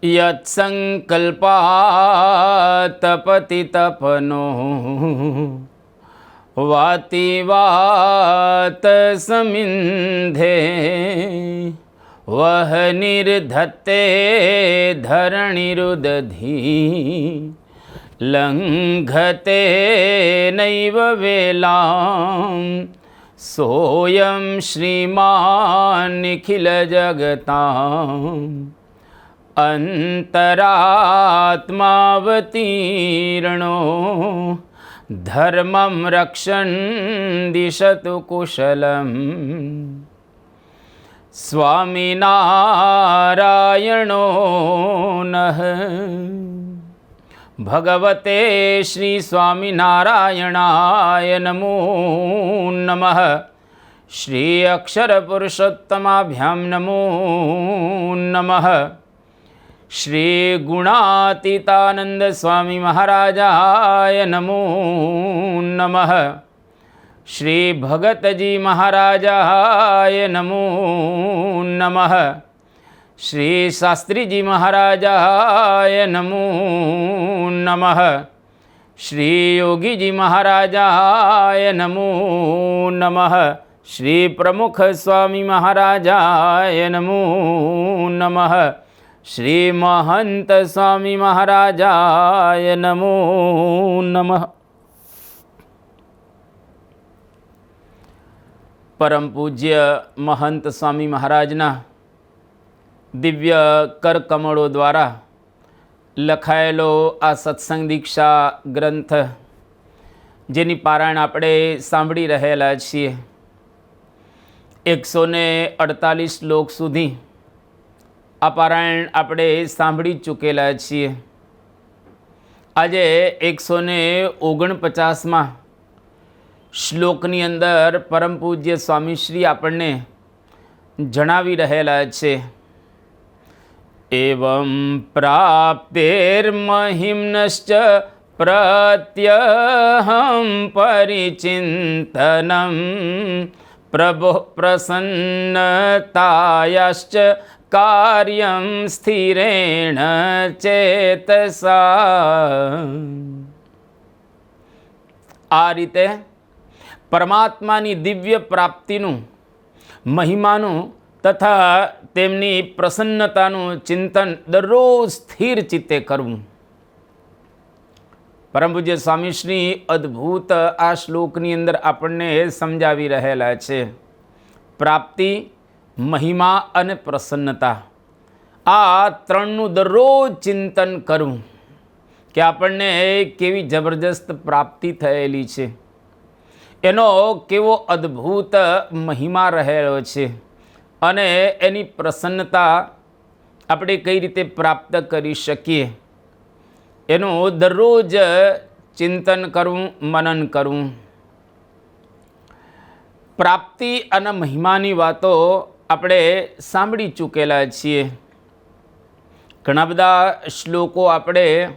यत्संकल्पात् तपति तपनो वाति वात समिन्धे वह निर्धत्ते धरणिरुदधी लंघते नैव वेलां सोऽयं श्रीमान् निखिल जगताम् अंतरात्मावतीर्णो धर्मं रक्षन् दिशतु कुशलम् स्वामिनारायणो नः। भगवते श्री स्वामिनारायणाय नमो नमः। श्री अक्षर पुरुषोत्तमाभ्यां नमो नमः। श्री गुणातीतानंद स्वामी महाराजाय नमो नमः। श्री भगतजी महाराजाय नमो नमः। श्री शास्त्रीजी महाराजाय नमो नमः। श्री योगीजी महाराजाय नमो नमः। श्री प्रमुख स्वामी महाराजाय नमो नमः। श्री महंत स्वामी महाराजाय नमो नमः। परम पूज्य महंत स्वामी महाराजना दिव्य करकमळो द्वारा लखायेलो आ सत्संग दीक्षा ग्रंथ जेनी पारायण आपणे सांभળી रहेला छीए 148 श्लोक सुधी आ पारायण આપણે સાંભળી ચૂકેલા છીએ। આજે 149મા શ્લોકની અંદર પરમ પૂજ્ય સ્વામીશ્રી આપણને જણાવી રહેલા છે, એવં પ્રાપ્તેર્મહિમ્નશ્ચ પ્રત્યહં પરિચિંતનં પ્રભો પ્રસન્નતાયાશ્ચ कार्यं स्थिरेण चेतसा। आ रीते परमात्मानी दिव्य प्राप्तिनु महिमानु तथा तेमनी प्रसन्नतानु चिंतन दररोज स्थिर चित्ते करवुं। परम पूज्य स्वामीश्री अद्भुत आ श्लोकनी अंदर आपणे समजावी रहेला छे। प्राप्ति, महिमा अने प्रसन्नता आ त्रणनु दररोज चिंतन करूँ कि आपने केवी जबरदस्त प्राप्ति थयेली छे, एनो केवो अद्भुत महिमा रहेलो छे अने एनी प्रसन्नता आपणे कई रीते प्राप्त करी शकीए एनु दररोज चिंतन करूँ, मनन करूँ। प्राप्ति अने महिमानी वातो આપણે સાંભળી ચૂકેલા છીએ। ઘણા બધા શ્લોકો આપણે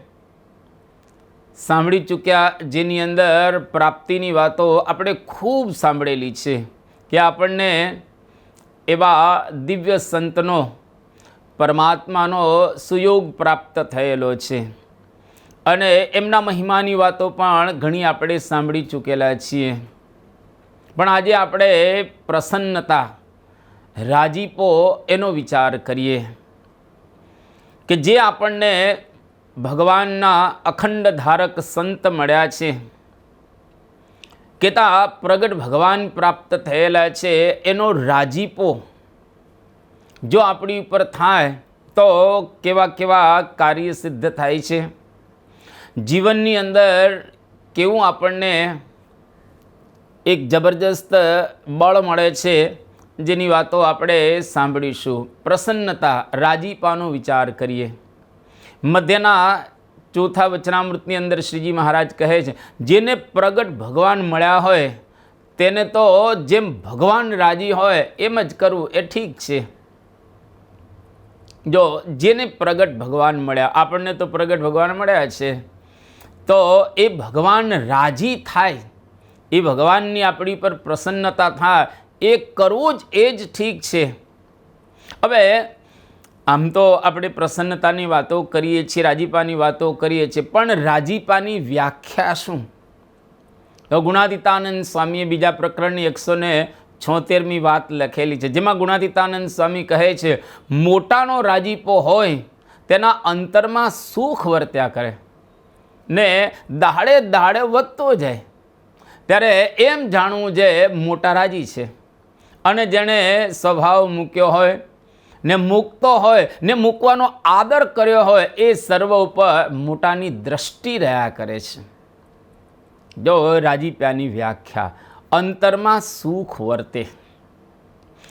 સાંભળી ચૂક્યા જેની અંદર પ્રાપ્તિની વાતો આપણે ખૂબ સાંભળેલી છે કે આપણને એવા દિવ્ય સંતનો પરમાત્માનો સુયોગ પ્રાપ્ત થયેલો છે અને એમના મહિમાની વાતો પણ ઘણી આપણે સાંભળી ચૂકેલા છીએ। પણ આજે આપણે પ્રસન્નતા, राजीपो एनो विचार करिए कि जे आपने भगवानना अखंड धारक संत मळ्या छे, केता प्रगट भगवान प्राप्त थयेला छे, एनो राजीपो जो आपणी पर थाय तो केवा केवा कार्य सिद्ध थाय छे, जीवननी अंदर केवुं आपणे एक जबरदस्त बळ मळे छे जेनी वातो आपणे सांभळीशुं। प्रसन्नता, राजीपानो विचार करिए। मध्यना चौथा वचनामृतनी अंदर श्रीजी महाराज कहे छे, जेने प्रगट भगवान मळ्या होय तेने तो जेम भगवान राजी होय एम ज करवुं ए ठीक छे। जो जेने प्रगट भगवान मळ्या, आपणे तो प्रगट भगवान मळ्या छे तो ए भगवान राजी थाय, ए भगवाननी आपणी पर प्रसन्नता थाय, ए करवुं ज ए ज ठीक छे। हवे આમ તો આપણે પ્રસન્નતાની વાતો કરીએ છીએ, રાજીપાની વાતો કરીએ છીએ, પણ રાજીપાની વ્યાખ્યા શું? તો ગુણાતીતાનંદ સ્વામીએ બીજા પ્રકરણની 176મી વાત લખેલી છે, જેમાં ગુણાતીતાનંદ સ્વામી કહે છે, મોટાનો રાજીપો હોય તેના અંતરમાં સુખ વર્ત્યા કરે ને દાડે દાડે વધતો જાય, ત્યારે એમ જાણવું જે મોટા રાજી છે. અને જેણે સ્વભાવ મૂક્યો હોય ને મૂકતો હોય ને મૂકવાનો આદર કર્યો હોય એ સર્વ ઉપર મોટાની દ્રષ્ટિ રહ્યા કરે છે. જો રાજીપાની વ્યાખ્યા અંતરમાં સુખ વર્તે.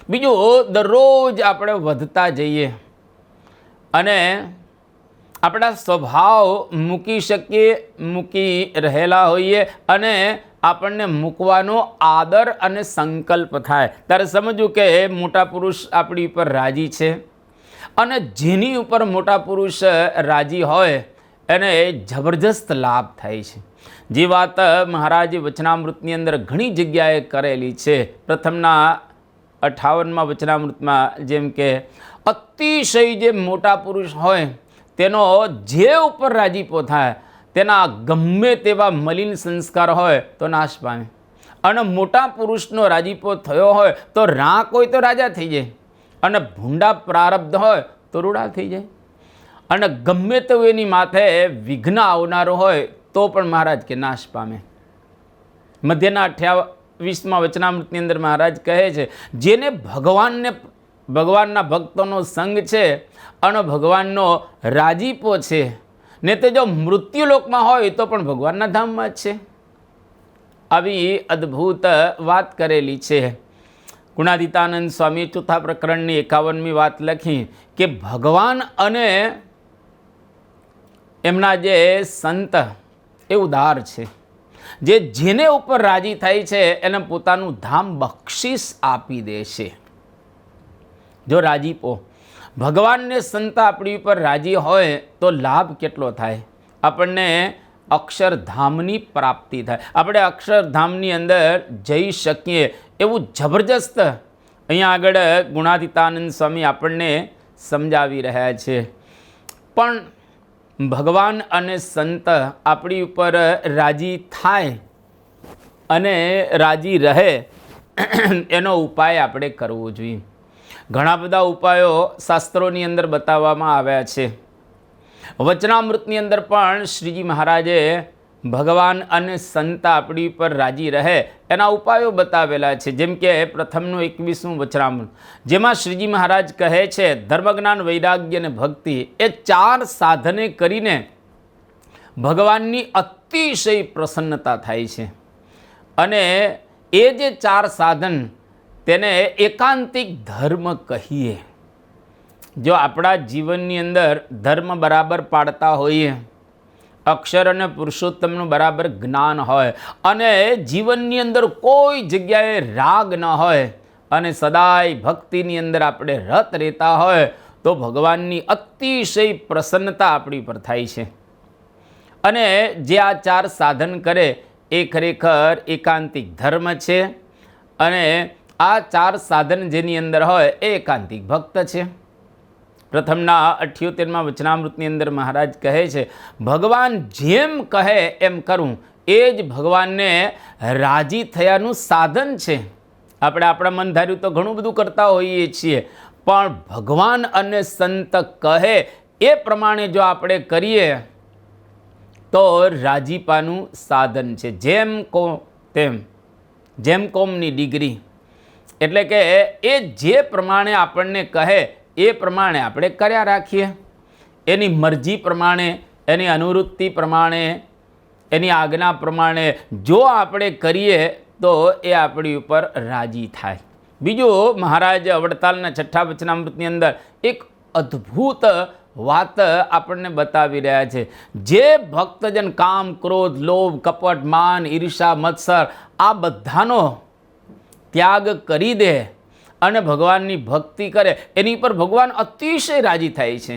બીજું, દરરોજ આપણે વધતા જઈએ અને આપણા સ્વભાવ મૂકી રહેલા હોઈએ અને આપણને મૂકવાનો આદર અને સંકલ્પ થાય, ત્યારે સમજવું કે મોટા પુરુષ આપણી ઉપર રાજી છે. અને જેની ઉપર મોટા પુરુષ રાજી હોય એને જબરજસ્ત લાભ થાય છે. જે વાત મહારાજે વચનામૃતની અંદર ઘણી જગ્યાએ કરેલી છે. પ્રથમના 58મા વચનામૃતમાં જેમ કે અતિશય જે મોટા પુરુષ હોય તેનો જે ઉપર રાજીપો થાય તેના ગમે તેવા મલિન સંસ્કાર હોય તો નાશ પામે. અને મોટા પુરુષનો રાજીપો થયો હોય તો રાંક હોય તો રાજા થઈ જાય, અને ભૂંડા પ્રારબ્ધ હોય તો રૂડા થઈ જાય, અને ગમે તેવું એની માથે વિઘ્ન આવનારો હોય તો પણ મહારાજ કે નાશ પામે. મધ્યના 28મા વચનામૃતની અંદર મહારાજ કહે છે, જેને ભગવાનના ભક્તોનો સંગ છે અને ભગવાનનો રાજીપો છે ને તે જો મૃત્યુલોકમાં હોય તો પણ ભગવાનના ધામમાં જ છે. આવી અદ્ભુત વાત કરેલી છે. ગુણાતીતાનંદ સ્વામી ચોથા પ્રકરણની 51મી વાત લખી કે ભગવાન અને એમના જે સંત એ ઉદાર છે, જેને ઉપર રાજી થાય છે એને પોતાનું ધામ બક્ષિસ આપી દે છે. જો રાજીપો ભગવાનને સંત આપણી ઉપર રાજી હોય તો લાભ કેટલો થાય? આપણને અક્ષરધામની પ્રાપ્તિ થાય, આપણે અક્ષરધામની અંદર જઈ શકીએ એવું જબરજસ્ત અહીંયા આગળ ગુણાતીતાનંદ સ્વામી આપણને સમજાવી રહ્યા છે. પણ ભગવાન અને સંત આપણી ઉપર રાજી થાય અને રાજી રહે એનો ઉપાય આપણે કરવો જોઈએ. ઘણા બધા ઉપાયો શાસ્ત્રોની અંદર બતાવવામાં આવ્યા છે. વચનામૃતની અંદર પણ શ્રીજી મહારાજે ભગવાન અને સંત આપણી ઉપર રાજી રહે એના ઉપાયો બતાવેલા છે. જેમ કે પ્રથમનું 21મું વચનામૃત, જેમાં શ્રીજી મહારાજ કહે છે, ધર્મજ્ઞાન વૈરાગ્ય અને ભક્તિ એ 4 સાધને કરીને ભગવાનની અતિશય પ્રસન્નતા થાય છે. અને એ જે 4 સાધન તેને એકાંતિક ધર્મ કહીએ. જો આપણા જીવનની અંદર ધર્મ બરાબર પાડતા હોઈએ, અક્ષર અને પુરુષોત્તમનું બરાબર જ્ઞાન હોય અને જીવનની અંદર કોઈ જગ્યાએ રાગ ન હોય અને સદાય ભક્તિની અંદર આપણે રત રહેતા હોય તો ભગવાનની અતિશય પ્રસન્નતા આપણી પર થાય છે. અને જે આ 4 સાધન કરે એ ખરેખર એકાંતિક ધર્મ છે. અને આ 4 સાધન જેની અંદર હોય એ એકાંતિક ભક્ત છે. પ્રથમના 78મા વચનામૃતની અંદર મહારાજ કહે છે, ભગવાન જેમ કહે એમ કરું એ જ ભગવાનને રાજી થયાનું સાધન છે. આપણે આપણા મન ધાર્યું તો ઘણું બધું કરતા હોઈએ છીએ, પણ ભગવાન અને સંત કહે એ પ્રમાણે જો આપણે કરીએ તો રાજીપાનું સાધન છે. જેમ કહો તેમ, જેમ કોમની ડિગ્રી, એટલે કે એ જે પ્રમાણે આપણને કહે એ પ્રમાણે આપણે કર્યા રાખીએ. એની મરજી પ્રમાણે, એની અનુવૃત્તિ પ્રમાણે, એની આજ્ઞા પ્રમાણે જો આપણે કરીએ તો એ આપણી ઉપર રાજી થાય. બીજું, મહારાજ વડતાલના 6ઠ્ઠા વચનામૃતની અંદર એક અદ્ભુત વાત આપણને બતાવી રહ્યા છે. જે ભક્તજન કામ, ક્રોધ, લોભ, કપટ, માન, ઈર્ષા, મત્સર આ બધાનો ત્યાગ કરી દે અને ભગવાનની ભક્તિ કરે એની પર ભગવાન અતિશય રાજી થાય છે.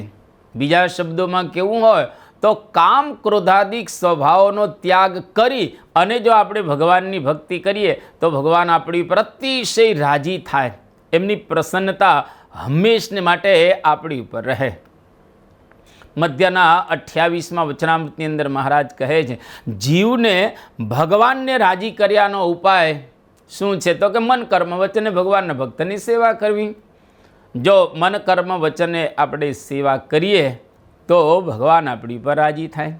બીજા શબ્દોમાં કેવું હોય તો કામ ક્રોધાદિક સ્વભાવનો ત્યાગ કરી અને જો આપણે ભગવાનની ભક્તિ કરીએ તો ભગવાન આપણી પર અતિશય રાજી થાય. એમની પ્રસન્નતા હંમેશને માટે આપણી ઉપર રહે. મધ્યના 28મા વચનામૃતની અંદર મહારાજ કહે છે, જીવને ભગવાનને રાજી કર્યાનો ઉપાય શું છે? તો કે મન કર્મ વચને ભગવાનના ભક્તની સેવા કરવી. જો મન કર્મ વચને આપણે સેવા કરીએ તો ભગવાન આપણી પર રાજી થાય.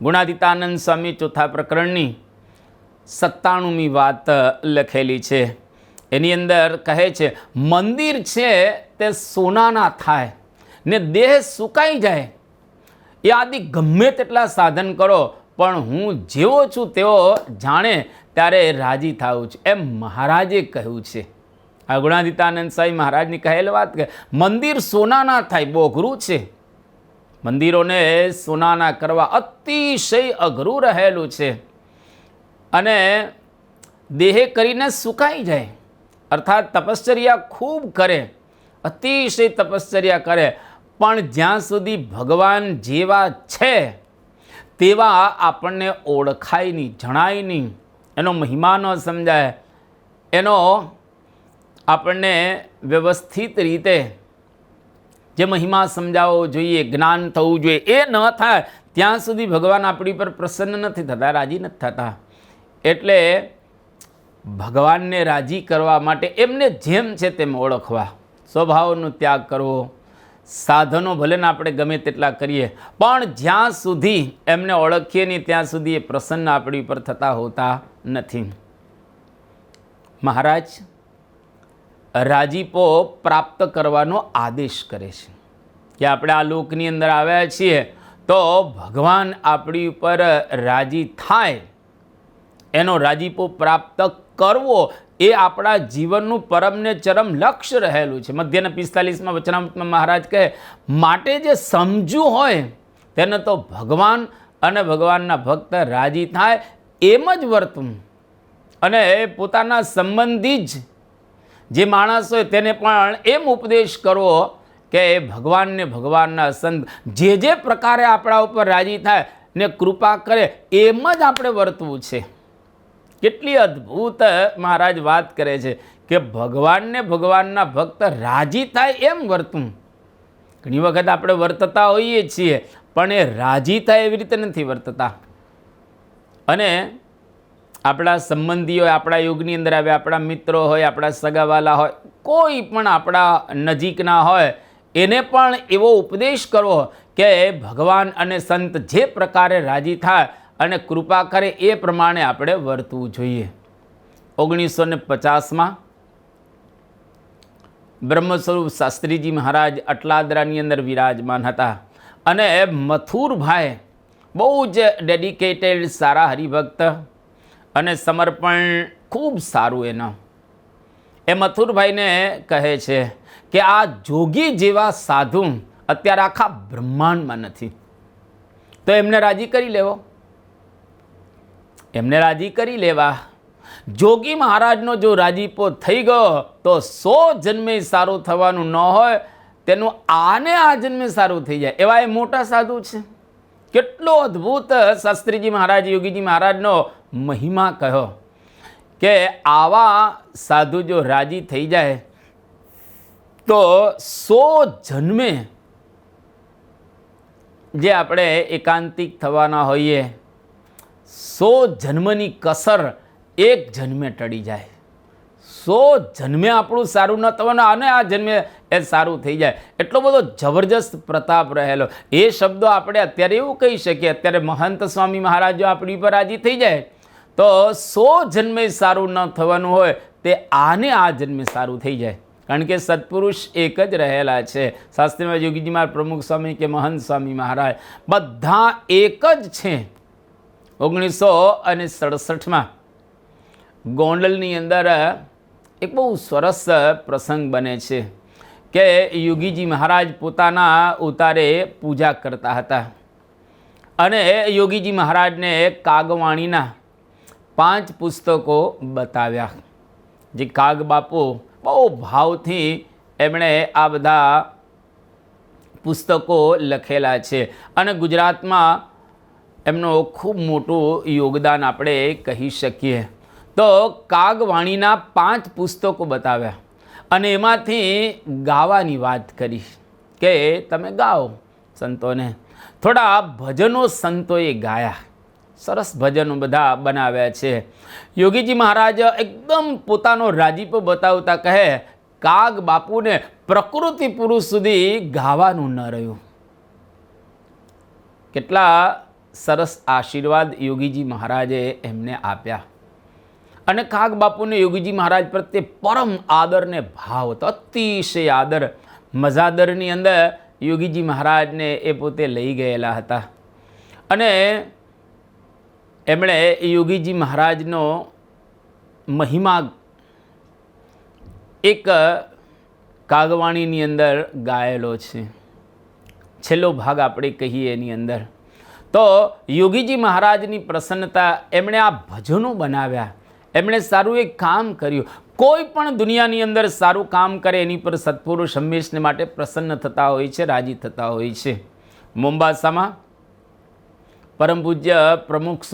ગુણાતીતાનંદ સ્વામી ચોથા પ્રકરણની 97મી વાત લખેલી છે. એની અંદર કહે છે, મંદિર છે તે સોનાના થાય ને દેહ સુકાઈ જાય, એ આદિ ગમે તેટલા સાધન કરો પણ હું જેવો છું તેવો જાણે ત્યારે રાજી થાઉં છું, એમ મહારાજે કહ્યું છે. આ ગુણાતીતાનંદ સ્વામી મહારાજની કહેલી વાત કે મંદિર સોનાના થાય બહુ અઘરું છે. મંદિરોને સોનાના કરવા અતિશય અઘરું રહેલું છે. અને દેહ કરીને સુકાઈ જાય, અર્થાત તપશ્ચર્યા ખૂબ કરે, અતિશય તપશ્ચર્યા કરે, પણ જ્યાં સુધી ભગવાન જેવા છે તેવા આપણને ઓળખાય નહીં, જણાય નહીં, એનો મહિમા ન સમજાય, એનો આપણને વ્યવસ્થિત રીતે જે મહિમા સમજાવવો જોઈએ, જ્ઞાન થવું જોઈએ, એ ન થાય ત્યાં સુધી ભગવાન આપણી પર પ્રસન્ન નથી થતા, રાજી નથી થતા. એટલે ભગવાનને રાજી કરવા માટે એમને જેમ છે તેમ ઓળખવા, સ્વભાવનો ત્યાગ કરવો, સાધનો ભલે ને આપણે ગમે તેટલા કરીએ પણ જ્યાં સુધી એમને ઓળખીએ નહીં ત્યાં સુધી એ પ્રસન્ન આપણી પર થતા હોતા નથી. મહારાજ રાજીપો પ્રાપ્ત કરવાનો આદેશ કરે છે કે આપણે આ લોકની અંદર આવ્યા છીએ તો ભગવાન આપણી ઉપર રાજી થાય, એનો રાજીપો પ્રાપ્ત કરવો એ આપણા જીવનનું પરમને ચરમ લક્ષ્ય રહેલું છે. મધ્યના 45મા વચનામૃતમાં મહારાજ કહે, માટે જે સમજવું હોય તેને તો ભગવાન અને ભગવાનના ભક્ત રાજી થાય એમ જ વર્તવું, અને પોતાના સંબંધી જ જે માણસ હોય તેને પણ એમ ઉપદેશ કરવો કે ભગવાનને ભગવાનના સંત જે પ્રકારે આપણા ઉપર રાજી થાય ને કૃપા કરે એમ જ આપણે વર્તવું છે. કેટલી અદ્ભુત મહારાજ વાત કરે છે કે ભગવાનને ભગવાનના ભક્ત રાજી થાય એમ વર્તવું. ઘણી વખત આપણે વર્તતા હોઈએ છીએ પણ એ રાજી થાય એવી રીતે નથી વર્તતા. અને આપણા સંબંધીઓ આપણા યુગની અંદર આવે, આપણા મિત્રો હોય, આપણા સગાવાલા હોય, કોઈ પણ આપણા નજીકના હોય, એને પણ એવો ઉપદેશ કરવો કે ભગવાન અને સંત જે પ્રકારે રાજી થાય અને કૃપા કરે એ પ્રમાણે આપણે વર્તવું જોઈએ. 1950માં બ્રહ્મસ્વરૂપ શાસ્ત્રીજી મહારાજ અટલાદરાની અંદર વિરાજમાન હતા અને મથુરભાઈ બહુ જ ડેડિકેટેડ સારા હરિભક્ત અને સમર્પણ ખૂબ સારું એના. એ મથુરભાઈને કહે છે કે આ જોગી જેવા સાધુ અત્યારે આખા બ્રહ્માંડમાં નથી, તો એમને રાજી કરી લેવો, એમને રાજી કરી લેવા. જોગી મહારાજનો જો રાજીપો થઈ ગયો તો 100 જન્મે સારું થવાનું ન હોય તેનું આને આ જન્મે સારું થઈ જાય, એવા એ મોટા સાધુ છે. કેટલો અદ્ભુત શાસ્ત્રીજી મહારાજ યોગીજી મહારાજનો મહિમા કહ્યો કે આવા સાધુ જો રાજી થઈ જાય તો 100 જન્મે જે આપણે એકાંતિક થવાના હોઈએ 100 જન્મની કસર એક જન્મે ટળી જાય. 100 જન્મે આપણું સારું ન થવાનું અને આ જન્મે એ સારું થઈ જાય, એટલો બધો જબરજસ્ત પ્રતાપ રહેલો. એ શબ્દો આપણે અત્યારે એવું કહી શકીએ, અત્યારે મહંત સ્વામી મહારાજ જો આપણી પર રાજી થઈ જાય તો 100 જન્મે સારું ન થવાનું હોય તે આને આ જન્મે સારું થઈ જાય, કારણ કે સત્પુરુષ એક જ રહેલા છે. શાસ્ત્રીમાં યોગીજી મહારાજ, પ્રમુખ સ્વામી કે મહંત સ્વામી મહારાજ બધા એક જ છે. 1967માં ગોંડલની અંદર એક બહુ સરસ પ્રસંગ બને છે કે યોગીજી મહારાજ પોતાના ઉતારે પૂજા કરતા હતા અને યોગીજી મહારાજને કાગવાણીના 5 પુસ્તકો બતાવ્યા. જે કાગ બાપુ બહુ ભાવથી એમણે આ બધા પુસ્તકો લખેલા છે અને ગુજરાતમાં એમનું ખૂબ મોટું યોગદાન આપણે કહી શકીએ. તો કાગવાણીના 5 પુસ્તકો બતાવ્યા અને એમાંથી ગાવાની વાત કરી કે તમે ગાઓ સંતોને. થોડા ભજનો સંતોએ ગાયા, સરસ ભજનો બધા બનાવ્યા છે. યોગીજી મહારાજ એકદમ પોતાનો રાજીપો બતાવતા કહે, કાગ બાપુને પ્રકૃતિ પુરુષ સુધી ગાવાનું ન રહ્યું. કેટલા સરસ આશીર્વાદ યોગીજી મહારાજે એમને આપ્યા. અને કાગ બાપુને યોગીજી મહારાજ પ્રત્યે પરમ આદર ને ભાવ હતો, અતિશય આદર. મઝાદરની અંદર યોગીજી મહારાજને એ પોતે લઈ ગયેલા હતા. અને એમણે યોગીજી મહારાજનો મહિમા એક કાગવાણીની અંદર ગાયેલો છે. છેલ્લો ભાગ આપણે કહીએ એની અંદર તો યોગીજી મહારાજની પ્રસન્નતા, એમણે આ ભજનો બનાવ્યા, એમણે સારું એક કામ કર્યું. કોઈ પણ દુનિયાની અંદર સારું કામ કરે એની પર સત્પુરુષ હંમેશને માટે પ્રસન્ન થતા હોય છે, રાજી થતા હોય છે. મોમ્બાસામાં પરમ પૂજ્ય પ્રમુખ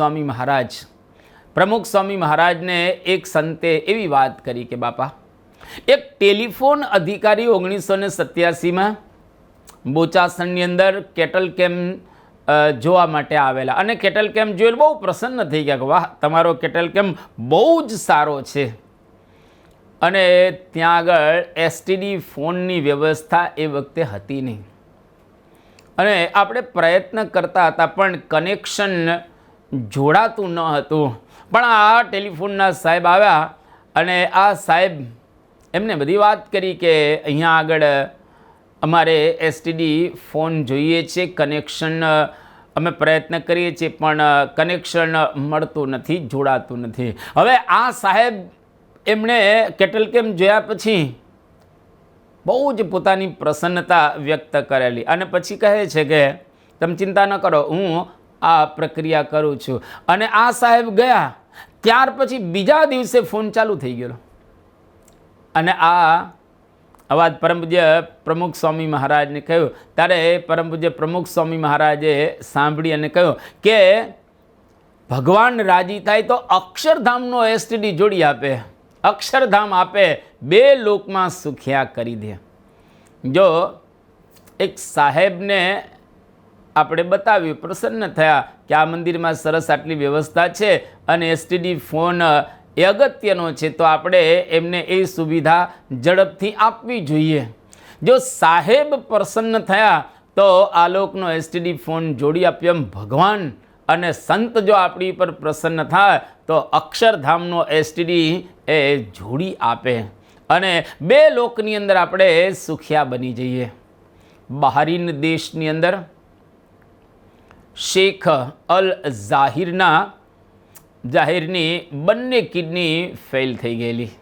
સ્વામી મહારાજને એક સંતે એવી વાત કરી કે બાપા, એક ટેલિફોન અધિકારી 1987માં બોચાસણની અંદર કેટલ કેમ્પ જોવા માટે આવેલા અને કેટલ કેમ્પ જોયેલ બહુ પ્રસન્ન થઈ ગયા કે વાહ, તમારો કેટલ કેમ્પ બહુ જ સારો છે. અને ત્યાં આગળ એસટીડી ફોનની વ્યવસ્થા એ વખતે હતી નહીં અને આપણે પ્રયત્ન કરતા હતા પણ કનેક્શન જોડાતું ન હતું. પણ આ ટેલિફોનના સાહેબ આવ્યા અને આ સાહેબ એમને બધી વાત કરી કે અહીંયા આગળ અમારે એસટીડી ફોન જોઈએ છે, કનેક્શન અમે પ્રયત્ન કરીએ છીએ પણ કનેક્શન મળતું નથી, જોડાતું નથી. હવે આ સાહેબ એમણે કેટલ કેમ્પ જોયા પછી બહુ જ પોતાની પ્રસન્નતા વ્યક્ત કરેલી અને પછી કહે છે કે તમે ચિંતા ન કરો, હું આ પ્રક્રિયા કરું છું. અને આ સાહેબ ગયા ત્યાર પછી બીજા દિવસે ફોન ચાલુ થઈ ગયો. અને આ અવાજ પરમ પૂજ્ય પ્રમુખ સ્વામી મહારાજને કહ્યું. ત્યારે પરમ પૂજ્ય પ્રમુખ સ્વામી મહારાજે સાંભળી અને કહ્યું કે ભગવાન રાજી થાય તો અક્ષરધામનો એસટીડી જોડી આપે, અક્ષરધામ આપે, 2 લોકમાં સુખ્યા કરી દે. જો એક સાહેબને આપણે બતાવ્યું, પ્રસન્ન થયા કે આ મંદિરમાં સરસ આટલી વ્યવસ્થા છે અને એસટીડી ફોન એ અગત્યનો છે, તો આપણે એમને એ સુવિધા ઝડપથી આપવી જોઈએ. જો સાહેબ પ્રસન્ન થયા તો આ લોકનો એસટીડી ફોન જોડી આપ્યો. એમ ભગવાન અને સંત જો આપણી પર પ્રસન્ન થાય તો અક્ષરધામનો એસટીડી એ જોડી આપે અને 2 લોકની અંદર આપણે સુખિયા બની જઈએ. બહારીન દેશની અંદર શેખ અલ જાહિરની બંને કિડની ફેલ થઈ ગયેલી.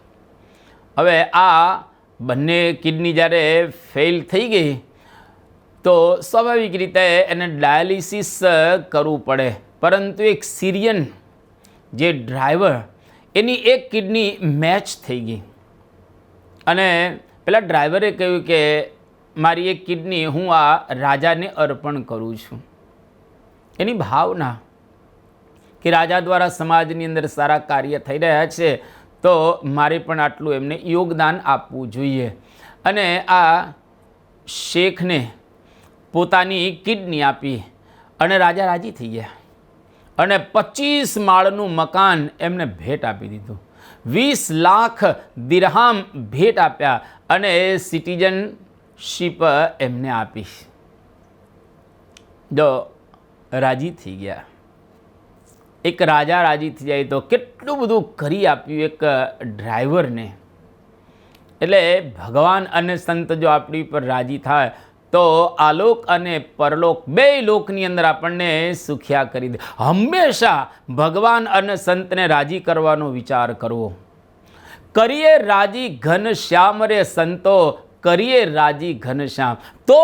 હવે આ બંને કિડની જ્યારે ફેલ થઈ ગઈ તો સ્વાભાવિક રીતે એને ડાયાલિસિસ કરવું પડે. પરંતુ એક સિરિયન જે ડ્રાઈવર, એની એક કિડની મેચ થઈ ગઈ અને પેલા ડ્રાઈવરે કહ્યું કે મારી એક કિડની હું આ રાજાને અર્પણ કરું છું. એની ભાવના કે રાજા દ્વારા સમાજની અંદર સારા કાર્ય થઈ રહ્યા છે તો મારે પણ આટલું એમને યોગદાન આપવું જોઈએ. અને આ શેખને પોતાની કિડની આપી અને રાજા રાજી થઈ ગયા અને 25 માળનું મકાન એમને ભેટ આપી દીધું. 20 લાખ દિરહામ ભેટ આપ્યા અને સિટીઝનશીપ એમને આપી. જો રાજી થઈ ગયા. એક રાજા રાજી થઈ જાય તો કેટલું બધું કરી આપ્યું એક ડ્રાઈવરને. એટલે ભગવાન અને સંત જો આપણી પર રાજી થાય તો આલોક અને પરલોક 2 લોકની અંદર આપણને સુખ્યા કરી દે. હંમેશા ભગવાન અને સંતને રાજી કરવાનો વિચાર કરવો. કરીએ રાજી ઘનશ્યામ રે સંતો, કરીએ રાજી ઘનશ્યામ, તો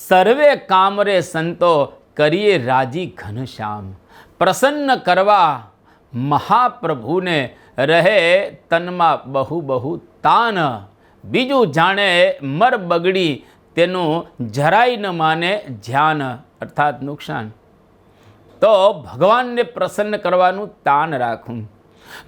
સર્વે કામ રે સંતો, કરીએ રાજી ઘનશ્યામ. પ્રસન્ન કરવા મહાપ્રભુને રહે તનમાં બહુ બહુ તાન, બીજું જાણે મર બગડી તેનું જરાય ન માને ધ્યાન, અર્થાત નુકસાન. તો ભગવાનને પ્રસન્ન કરવાનું તાન રાખવું.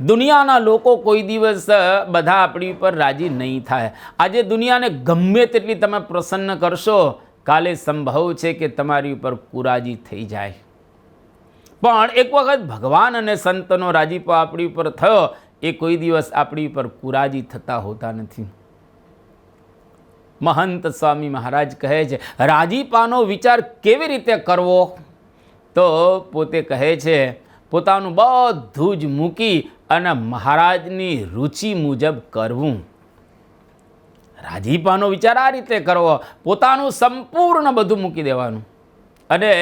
દુનિયાના લોકો કોઈ દિવસ બધા આપણી ઉપર રાજી નહીં થાય. આજે દુનિયાને ગમે તેટલી તમે પ્રસન્ન કરશો, કાલે સંભવ છે કે તમારી ઉપર કુરાજી થઈ જાય. પણ એક વખત ભગવાન અને સંતનો રાજીપો આપણી ઉપર થયો, એ કોઈ દિવસ આપણી ઉપર કુરાજી થતા હોતા નથી. મહંત સ્વામી મહારાજ કહે છે, રાજીપાનો વિચાર કેવી રીતે કરવો? તો પોતે કહે છે, પોતાનું બધું જ મૂકી અને મહારાજની રુચિ મુજબ કરવું. રાજીપાનો વિચાર આ રીતે કરવો, પોતાનું સંપૂર્ણ બધું મૂકી દેવાનું અને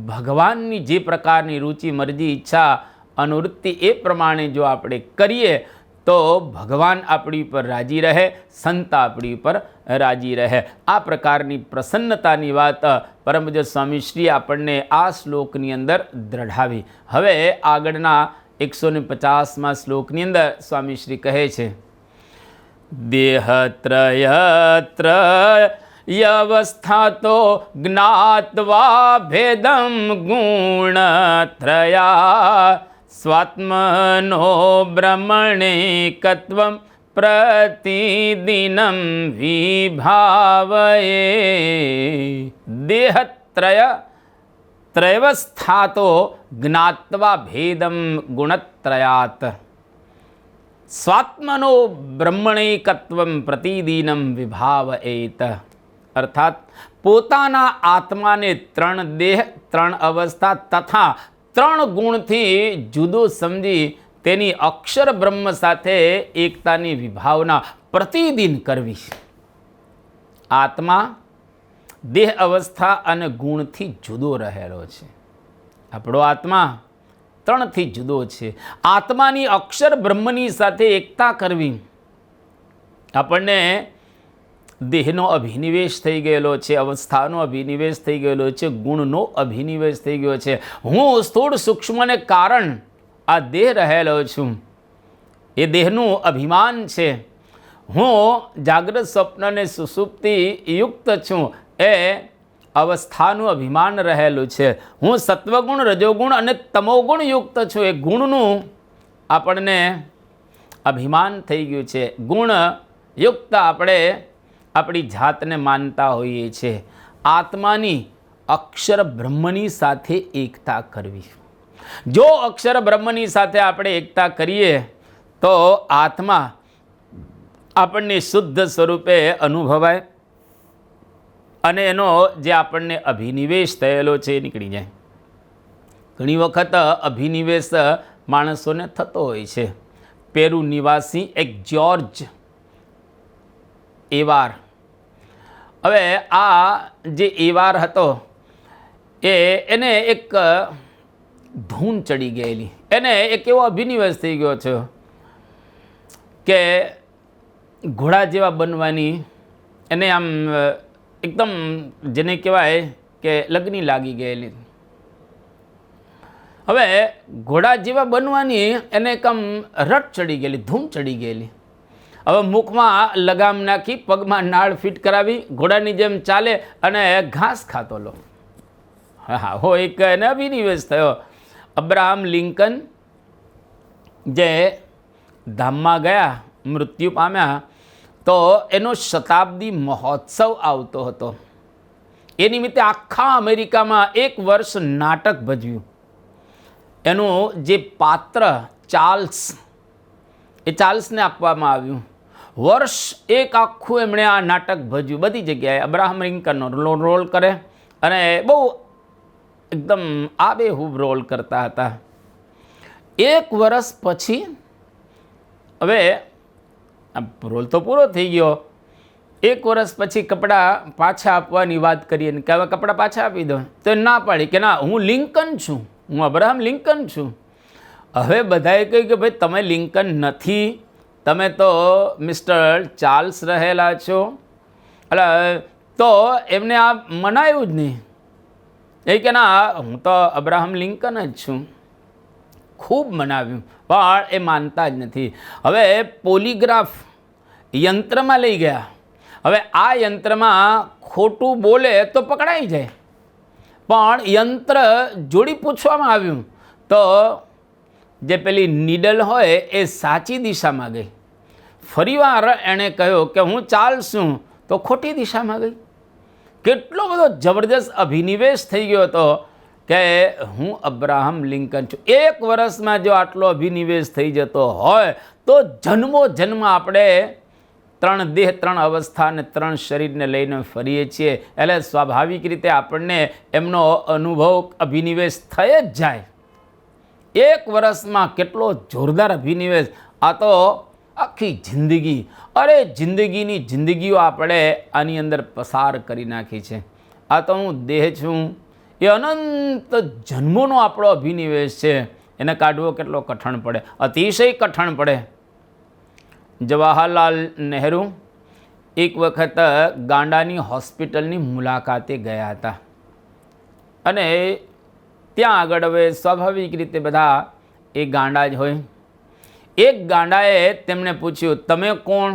ભગવાનની જે પ્રકારની રુચિ, મરજી, ઈચ્છા, અનુવૃત્તિ એ પ્રમાણે જો આપણે કરીએ તો ભગવાન આપણી પર રાજી રહે, સંત આપણી પર રાજી રહે. આ પ્રકારની પ્રસન્નતાની વાત પરમ પૂજ્ય સ્વામીશ્રીએ આપણને આ શ્લોકની અંદર દ્રઢાવી. હવે આગળના 150માં શ્લોકની અંદર સ્વામીશ્રી કહે છે, દેહત્રયત્રયવસ્થાતો જ્ઞાત્વા ભેદમ ગુણત્રયા સ્વાત્મનો બ્રહ્મણેકત્વં પ્રતિદિનમ વિભાવયે. ત્રયવસ્થાતો જ્ઞાત્વા ભેદમ ગુણત્રયાત સ્વાત્મનો બ્રહ્મણેકત્વં પ્રતિદિનમ વિભાવયેત. અર્થાત પોતાના આત્માને 3 દેહ, 3 અવસ્થા તથા 3 ગુણથી જુદો સમજી તેની અક્ષર બ્રહ્મ સાથે એકતાની વિભાવના પ્રતિદિન કરવી. આત્મા દેહ અવસ્થા અને ગુણથી જુદો રહેલો છે. આપણો આત્મા 3થી જુદો છે. આત્માની અક્ષર બ્રહ્મની સાથે એકતા કરવી. આપણને દેહનો અભિનિવેશ થઈ ગયેલો છે, અવસ્થાનો અભિનિવેશ થઈ ગયેલો છે, ગુણનો અભિનિવેશ થઈ ગયો છે. હું સ્થૂળ સૂક્ષ્મને કારણ આ દેહ રહેલો છું, એ દેહનું અભિમાન છે. હું જાગ્રત સ્વપ્ન અને સુષુપ્તિ યુક્ત છું, એ અવસ્થાનું અભિમાન રહેલું છે. હું સત્વગુણ, રજોગુણ અને તમોગુણ યુક્ત છું, એ ગુણનું આપણને અભિમાન થઈ ગયું છે. ગુણ યુક્ત આપણે આપણી જાતને માનતા હોઈએ છીએ. આત્માની અક્ષર બ્રહ્મની સાથે એકતા કરવી. જો અક્ષર બ્રહ્મની સાથે આપણે એકતા કરીએ તો આત્મા આપણને શુદ્ધ સ્વરૂપે અનુભવાય અને એનો જે આપણને અભિનિવેશ થયેલો છે એ નીકળી જાય. ઘણી વખત અભિનિવેશ માણસોને થતો હોય છે. પેરુ નિવાસી એક જ્યોર્જ એવાર, હવે આ જે એવાર હતો એને એક ધૂન ચડી ગયેલી, એને એક એવો અભિનિવેશ થઈ ગયો છે કે ઘોડા જેવા બનવાની એને આમ એકદમ જેને કહેવાય કે લગ્ની લાગી ગયેલી. હવે ઘોડા જેવા બનવાની એને એક આમ રટ ચડી ગયેલી, ધૂમ ચડી ગયેલી. હવે મુખમાં લગામ નાખી, પગમાં નાળ ફિટ કરાવી, ઘોડાની જેમ ચાલે અને ઘાસ ખાતો લો. હા હો, એક એને અભિનિવેશ થયો. અબ્રાહમ લિંકન જે ધામમાં ગયા, મૃત્યુ પામ્યા, તો એનો શતાબ્દી મહોત્સવ આવતો હતો. એ નિમિત્તે આખા અમેરિકામાં 1 વર્ષ નાટક ભજવ્યું. એનું જે પાત્ર ચાર્લ્સ, એ ચાર્લ્સને આપવામાં આવ્યું. વર્ષ 1 આખું એમણે આ નાટક ભજવ્યું. બધી જગ્યાએ અબ્રાહમ લિંકનનો રોલ કરે અને બહુ એકદમ આબેહૂબ રોલ કરતા હતા. 1 વર્ષ પછી હવે રોલ તો પૂરો થઈ ગયો. 1 વર્ષ પછી કપડાં પાછા આપવાની વાત કરીએ કે હવે કપડાં પાછા આપી દો, તો ના પાડી કે ના, હું લિંકન છું, હું અબ્રાહમ લિંકન છું. હવે બધાએ કહ્યું કે ભાઈ તમે લિંકન નથી, તમે તો મિસ્ટર ચાર્લ્સ રહેલા છો. એટલે તો એમને આ મનાયું જ નહીં. એ કે ના, હું તો અબ્રાહમ લિંકન જ છું. ખૂબ મનાવ્યું પણ એ માનતા જ નથી. હવે પોલીગ્રાફ યંત્રમાં લઈ ગયા. હવે આ યંત્રમાં ખોટું બોલે તો પકડાઈ જાય, પણ યંત્ર જોડી પૂછવામાં આવ્યું તો જે પેલી નીડલ હોય એ સાચી દિશામાં ગઈ. ફરીવાર એણે કહ્યું કે હું ચાલશું, તો ખોટી દિશામાં ગઈ. કેટલો બધો જબરદસ્ત અભિનિવેશ થઈ ગયો હતો કે હું અબ્રાહમ લિંકન છું. 1 વર્ષમાં જો આટલો અભિનિવેશ થઈ જતો હોય તો જન્મો જન્મ આપણે 3 દેહ, 3 અવસ્થા અને 3 શરીરને લઈને ફરીએ છીએ. એટલે સ્વાભાવિક રીતે આપણને એમનો અનુભવ, અભિનિવેશ થઈ જ જાય. 1 વર્ષમાં કેટલો જોરદાર અભિનિવેશ! આ તો આખી જિંદગી, અરે જિંદગીની જિંદગીઓ આપણે આની અંદર પસાર કરી નાખી છે. આ તો હું દેહ છું, એ અનંત જન્મોનો આપણો અભિનિવેશ છે. એને કાઢવો કેટલો કઠણ પડે, અતિશય કઠણ પડે. જવાહરલાલ નહેરુ એક વખત ગાંડાની હોસ્પિટલની મુલાકાતે ગયા હતા અને ત્યાં આગળ હવે સ્વાભાવિક રીતે બધા એ ગાંડા જ હોય. એક ગાંડાએ તેમને પૂછ્યું, તમે કોણ?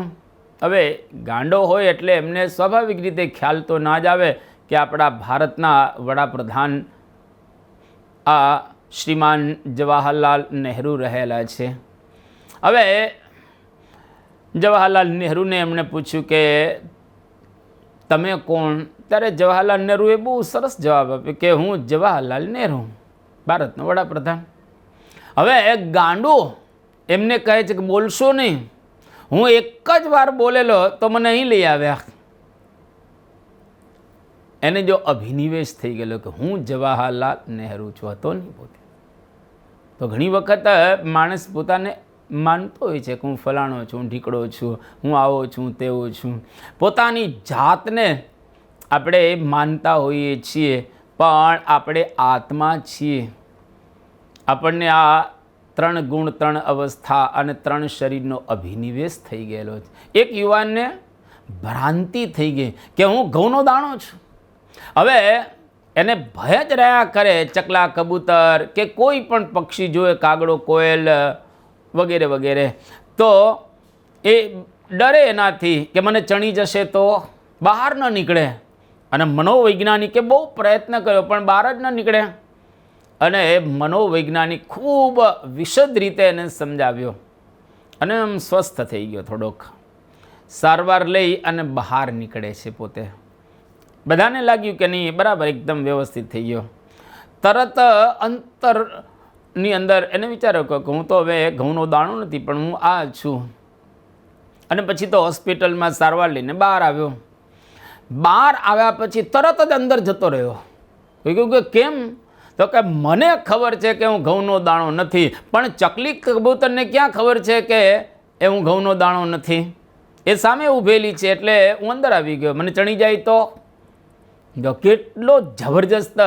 હવે ગાંડો હોય એટલે એમને સ્વાભાવિક રીતે ખ્યાલ તો ના જ આવે કે આપણા ભારતના વડાપ્રધાન આ શ્રીમાન જવાહરલાલ નહેરુ રહેલા છે. હવે જવાહરલાલ નહેરુને એમણે પૂછ્યું કે તમે કોણ? ત્યારે જવાહરલાલ નહેરુએ બહુ સરસ જવાબ આપ્યો કે હું જવાહરલાલ નહેરુ, ભારતનો વડાપ્રધાન. હવે એક ગાંડો એમને કહે છે કે બોલશો નહીં. હું એક જ વાર બોલેલો તો મને અહીં લઈ આવ્યા. એને જો અભિનિવેશ થઈ ગયેલો કે હું જવાહરલાલ નહેરુ છું, હતો નહીં પોતે. તો ઘણી વખત માણસ પોતાને માનતો હોય છે કે હું ફલાણો છું, ઢીકડો છું, હું આવો છું, તેવો છું. પોતાની જાતને આપણે માનતા હોઈએ છીએ, પણ આપણે આત્મા છીએ. આપણને આ 3 ગુણ, 3 અવસ્થા અને 3 શરીરનો અભિનિવેશ થઈ ગયેલો છે. એક યુવાનને ભ્રાંતિ થઈ ગઈ કે હું ઘઉંનો દાણો છું. હવે એને ભય જ રહ્યા કરે, ચકલા, કબૂતર કે કોઈ પણ પક્ષી જોએ, કાગડો, કોયલ વગેરે વગેરે, તો એ ડરે એનાથી કે મને ચણી જશે તો બહાર ન નીકળે. અને મનોવૈજ્ઞાનિકે બહુ પ્રયત્ન કર્યો પણ બહાર જ ન નીકળે. અને એ મનોવૈજ્ઞાનિક ખૂબ વિશદ રીતે એને સમજાવ્યો અને આમ સ્વસ્થ થઈ ગયો. થોડોક સારવાર લઈ અને બહાર નીકળે છે પોતે. બધાને લાગ્યું કે નહીં, બરાબર, એકદમ વ્યવસ્થિત થઈ ગયો. તરત અંતરની અંદર એને વિચાર્યો કે હું તો હવે ઘઉંનો દાણો નથી, પણ હું આ છું. અને પછી તો હોસ્પિટલમાં સારવાર લઈને બહાર આવ્યો. બહાર આવ્યા પછી તરત જ અંદર જતો રહ્યો. કહ્યું કે કેમ? તો કે મને ખબર છે કે હું ઘઉંનો દાણો નથી, પણ ચકલી કબૂતરને ક્યાં ખબર છે કે એ હું ઘઉંનો દાણો નથી? એ સામે ઊભેલી છે એટલે હું અંદર આવી ગયો. મને ચણી જાય તો? કેટલો જબરજસ્ત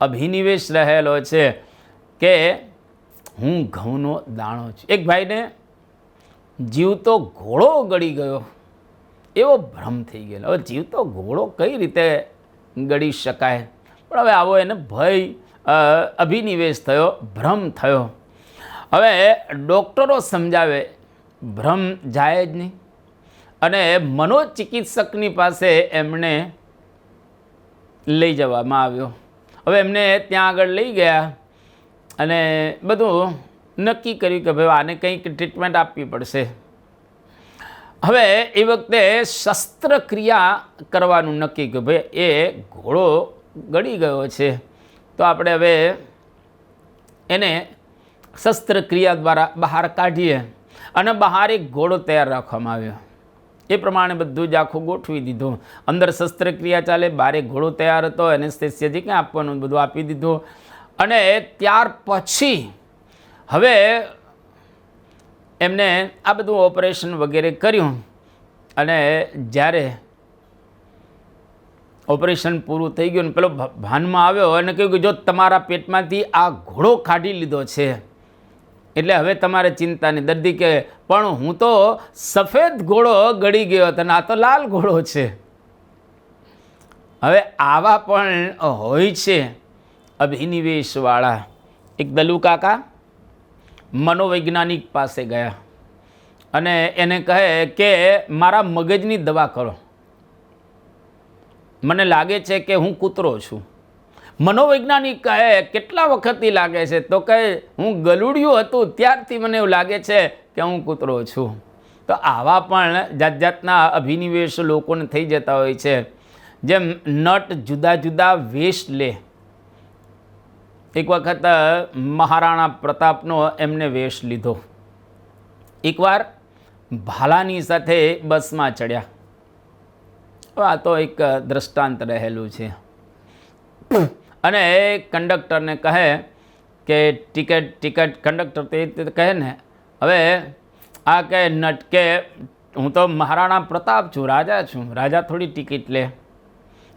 અભિનિવેશ રહેલો છે કે હું ઘઉંનો દાણો છું. એક ભાઈને જીવતો ઘોડો ગળી ગયો, એવો ભ્રમ થઈ ગયેલો. હવે જીવતો ઘોડો કઈ રીતે ગળી શકાય? પણ હવે આવો એને ભય, અભિનિવેશ થયો, ભ્રમ થયો. હવે ડૉક્ટરો સમજાવે ભ્રમ જાય જ નહીં. અને મનોચિકિત્સકની પાસે એમણે લઈ જવામાં આવ્યો. હવે એમને ત્યાં આગળ લઈ ગયા અને બધું નક્કી કર્યું કે ભાઈ આને કંઈક ટ્રીટમેન્ટ આપવી પડશે. હવે એ વખતે શસ્ત્રક્રિયા કરવાનું નક્કી કે ભાઈ એ ઘોડો ગળી ગયો છે, તો આપણે હવે એને શસ્ત્રક્રિયા દ્વારા બહાર કાઢીએ. અને બહાર એક ઘોડો તૈયાર રાખવામાં આવ્યો. એ પ્રમાણે બધું જ આખું ગોઠવી દીધું. અંદર શસ્ત્રક્રિયા ચાલે, બારે ઘોડો તૈયાર હતો, એનેસ્થેસિયા ક્યાં આપવાનું બધું આપી દીધું. અને ત્યાર પછી હવે એમને આ બધું ઓપરેશન વગેરે કર્યું. અને જ્યારે ઓપરેશન પૂરું થઈ ગયું ને પેલો ભાનમાં આવ્યો અને કહ્યું કે જો તમારા પેટમાંથી આ ઘોડો કાઢી લીધો છે એટલે હવે તમારે ચિંતાની. દર્દી કે પણ હું તો સફેદ ઘોડો ગળી ગયો હતો ને આ તો લાલ ઘોડો છે. હવે આવા પણ હોય છે અભિનિવેશવાળા. એક દલુ કાકા મનોવૈજ્ઞાનિક પાસે ગયા અને એને કહે કે મારા મગજની દવા કરો. મને લાગે છે કે હું કૂતરો છું, મનોવૈજ્ઞાનિક કહે કેટલા વખતથી લાગે છે? તો કહે હું ગલુડિયું હતું ત્યારથી મને એવું લાગે છે કે હું કૂતરો છું. તો આવા પણ જાત જાતના અભિનિવેશ લોકોને થઈ જતા હોય છે. જેમ નટ જુદા જુદા વેશ લે. એક વખત મહારાણા પ્રતાપનો એમને વેશ લીધો. એકવાર ભાલાની સાથે બસમાં ચડ્યા. આ તો એક દ્રષ્ટાંત રહેલું છે. અને કંડક્ટરને કહે કે ટિકિટ કંડક્ટર તે કહે ને, હવે આ કહે નટ કે હું તો મહારાણા પ્રતાપ છું, રાજા છું, રાજા થોડી ટિકિટ લે.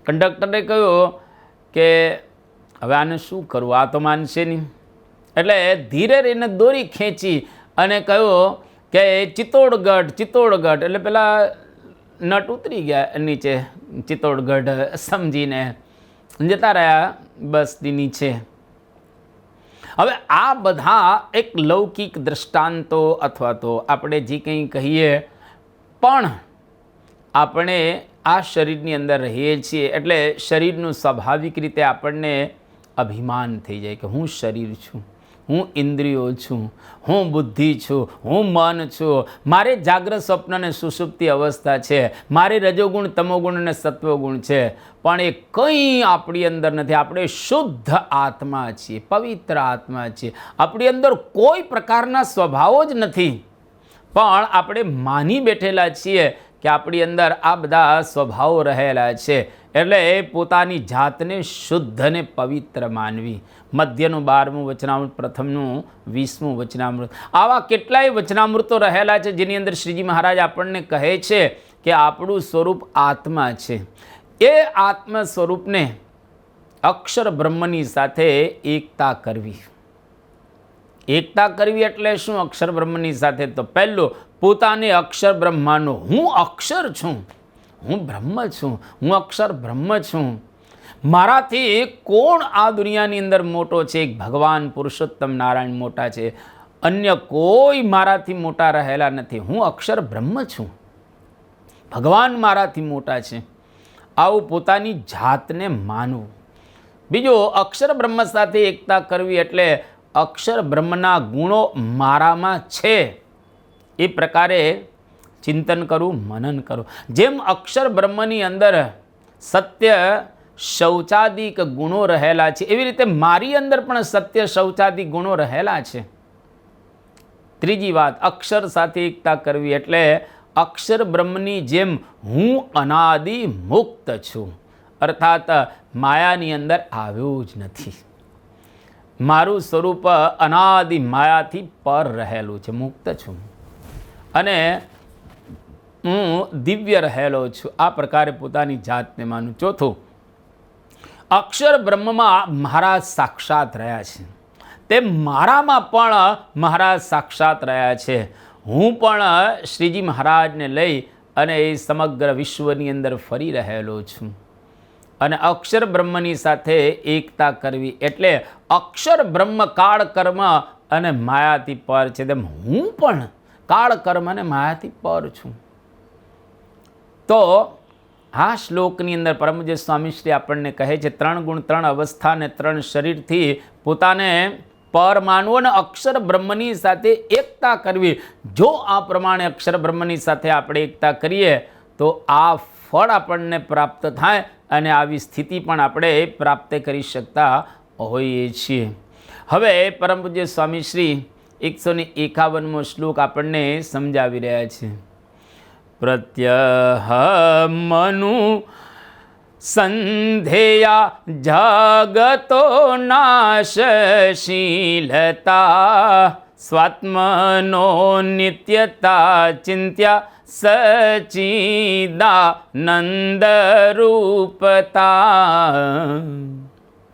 કંડક્ટરે કહ્યું કે હવે આને શું કરવું, આ તો માનશે નહીં. એટલે ધીરે રહીને દોરી ખેંચી અને કહ્યું કે ચિત્તોડગઢ. એટલે પેલા નટ ઉતરી ગયા નીચે, ચિત્તોડગઢ સમજીને જતા રહ્યા બસની નીચે. હવે આ બધા એક લૌકિક દ્રષ્ટાંતો અથવા તો આપણે જે કંઈ કહીએ, પણ આપણે આ શરીરની અંદર રહીએ છીએ એટલે શરીરનું સ્વાભાવિક રીતે આપણને અભિમાન થઈ જાય કે હું શરીર છું, હું ઇન્દ્રિયો છું, હું બુદ્ધિ છું, હું મન છું, મારે જાગ્રત સ્વપ્ન અને સુષુપ્તિ અવસ્થા છે, મારે રજોગુણ તમોગુણ અને સત્વગુણ છે. પણ એ કંઈ આપણી અંદર નથી. આપણે શુદ્ધ આત્મા છીએ, પવિત્ર આત્મા છીએ. આપણી અંદર કોઈ પ્રકારના સ્વભાવો જ નથી, પણ આપણે માની બેઠેલા છીએ કે આપણી અંદર આ બધા સ્વભાવો રહેલા છે. એટલે પોતાની જાતને શુદ્ધ અને પવિત્ર માનવી. મધ્યનું 12મું વચનામૃત, પ્રથમનું 20મું વચનામૃત, આવા કેટલાય વચનામૃતો રહેલા છે જેની અંદર શ્રીજી મહારાજ આપણને કહે છે કે આપણું સ્વરૂપ આત્મા છે. એ આત્મ સ્વરૂપને અક્ષર બ્રહ્મની સાથે એકતા કરવી. એકતા કરવી એટલે શું? અક્ષર બ્રહ્મની સાથે તો પહેલું પોતાને અક્ષર બ્રહ્માનો હું અક્ષર છું, હું બ્રહ્મ છું, હું અક્ષર બ્રહ્મ છું. મારાથી કોણ આ દુનિયાની અંદર મોટો છે? એક ભગવાન પુરુષોત્તમ નારાયણ મોટા છે, અન્ય કોઈ મારાથી મોટા રહેલા નથી. હું અક્ષર બ્રહ્મ છું, ભગવાન મારાથી મોટા છે. આવું પોતાની જાતને માનવું. બીજું, અક્ષર બ્રહ્મ સાથે એકતા કરવી એટલે અક્ષર બ્રહ્મના ગુણો મારામાં છે એ પ્રકારે ચિંતન કરવું, મનન કરવું. જેમ અક્ષર બ્રહ્મની અંદર સત્ય શૌચાદિક ગુણો રહેલા છે, એવી રીતે મારી અંદર પણ સત્ય શૌચાદિક ગુણો રહેલા છે. ત્રીજી વાત, અક્ષર સાથે એકતા કરવી એટલે અક્ષર બ્રહ્મની જેમ હું અનાદિ મુક્ત છું, અર્થાત માયાની અંદર આવ્યું જ નથી. મારું સ્વરૂપ અનાદિ માયાથી પર રહેલું છે, મુક્ત છું અને હું દિવ્ય રહેલો છું. આ પ્રકારે પોતાની જાતને માનું. ચોથું, અક્ષર બ્રહ્મમાં મહારાજ સાક્ષાત રહ્યા છે, તે મારામાં પણ મહારાજ સાક્ષાત રહ્યા છે. હું પણ શ્રીજી મહારાજને લઈ અને એ સમગ્ર વિશ્વની અંદર ફરી રહેલો છું. અને અક્ષર બ્રહ્મની સાથે એકતા કરવી એટલે અક્ષર બ્રહ્મ કાળ કર્મ અને માયાથી પર છે, તેમ હું પણ કાળ કર્મ અને માયાથી પર છું. તો આ શ્લોકની અંદર પરમપૂજ્ય સ્વામીશ્રી આપણને કહે છે 3 ગુણ 3 અવસ્થા અને 3 શરીરથી પોતાને પર માનવું અને અક્ષર બ્રહ્મની સાથે એકતા કરવી. જો આ પ્રમાણે અક્ષર બ્રહ્મની સાથે આપણે એકતા કરીએ તો આ ફળ આપણને પ્રાપ્ત થાય અને આવી સ્થિતિ પણ આપણે પ્રાપ્ત કરી શકતા હોઈએ છીએ. હવે પરમ પૂજ્ય સ્વામી શ્રી 151મો શ્લોક આપણને સમજાવી રહ્યા છે. પ્રત્યહ મનુ સંધેયા જગતો નાશશીલતા સ્વાત્મનો નિત્યતા ચિંત્યા સચિદાનંદરૂપતા.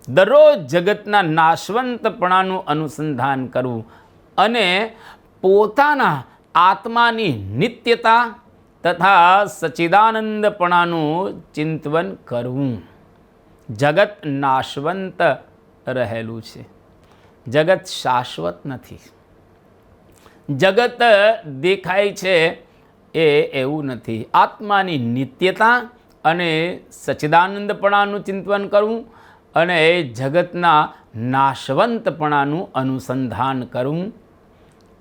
દરરોજ જગતના નાશવંતપણાનું અનુસંધાન કરવું અને પોતાના આત્માની નિત્યતા તથા સચિદાનંદપણાનું ચિંતન કરવું. જગત નાશવંત રહેલું છે, જગત શાશ્વત નથી. જગત દેખાય છે એ એવું નથી. આત્માની નિત્યતા અને સચ્ચિદાનંદપણાનું ચિંતન કરવું અને જગતના નાશવંતપણાનું અનુસંધાન કરવું,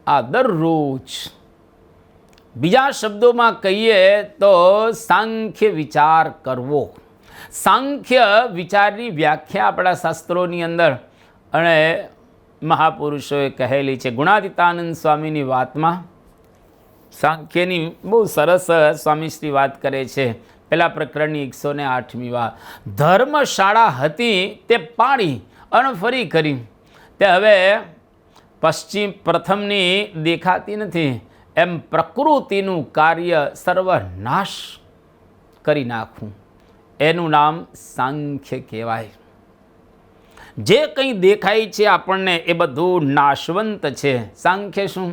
આ દરરોજ. બીજા શબ્દોમાં કહીએ તો સાંખ્ય વિચાર કરવો. સાંખ્ય વિચારની વ્યાખ્યા આપણા શાસ્ત્રોની અંદર અને મહાપુરુષોએ કહેલી છે. ગુણાતીતાનંદ સ્વામીની વાતમાં સાંખ્યની બહુ સરસ સ્વામીશ્રી વાત કરે છે. પહેલા પ્રકરણની 108મી વાત. ધર્મશાળા હતી તે પાડી અને ફરી કરી, તે હવે પશ્ચિમ પ્રથમની દેખાતી નથી, એમ પ્રકૃતિનું કાર્ય સર્વનાશ કરી નાખવું, એનું નામ સાંખ્ય કહેવાય. જે કંઈ દેખાય છે આપણને એ બધું નાશવંત છે. સાંખ્ય શું?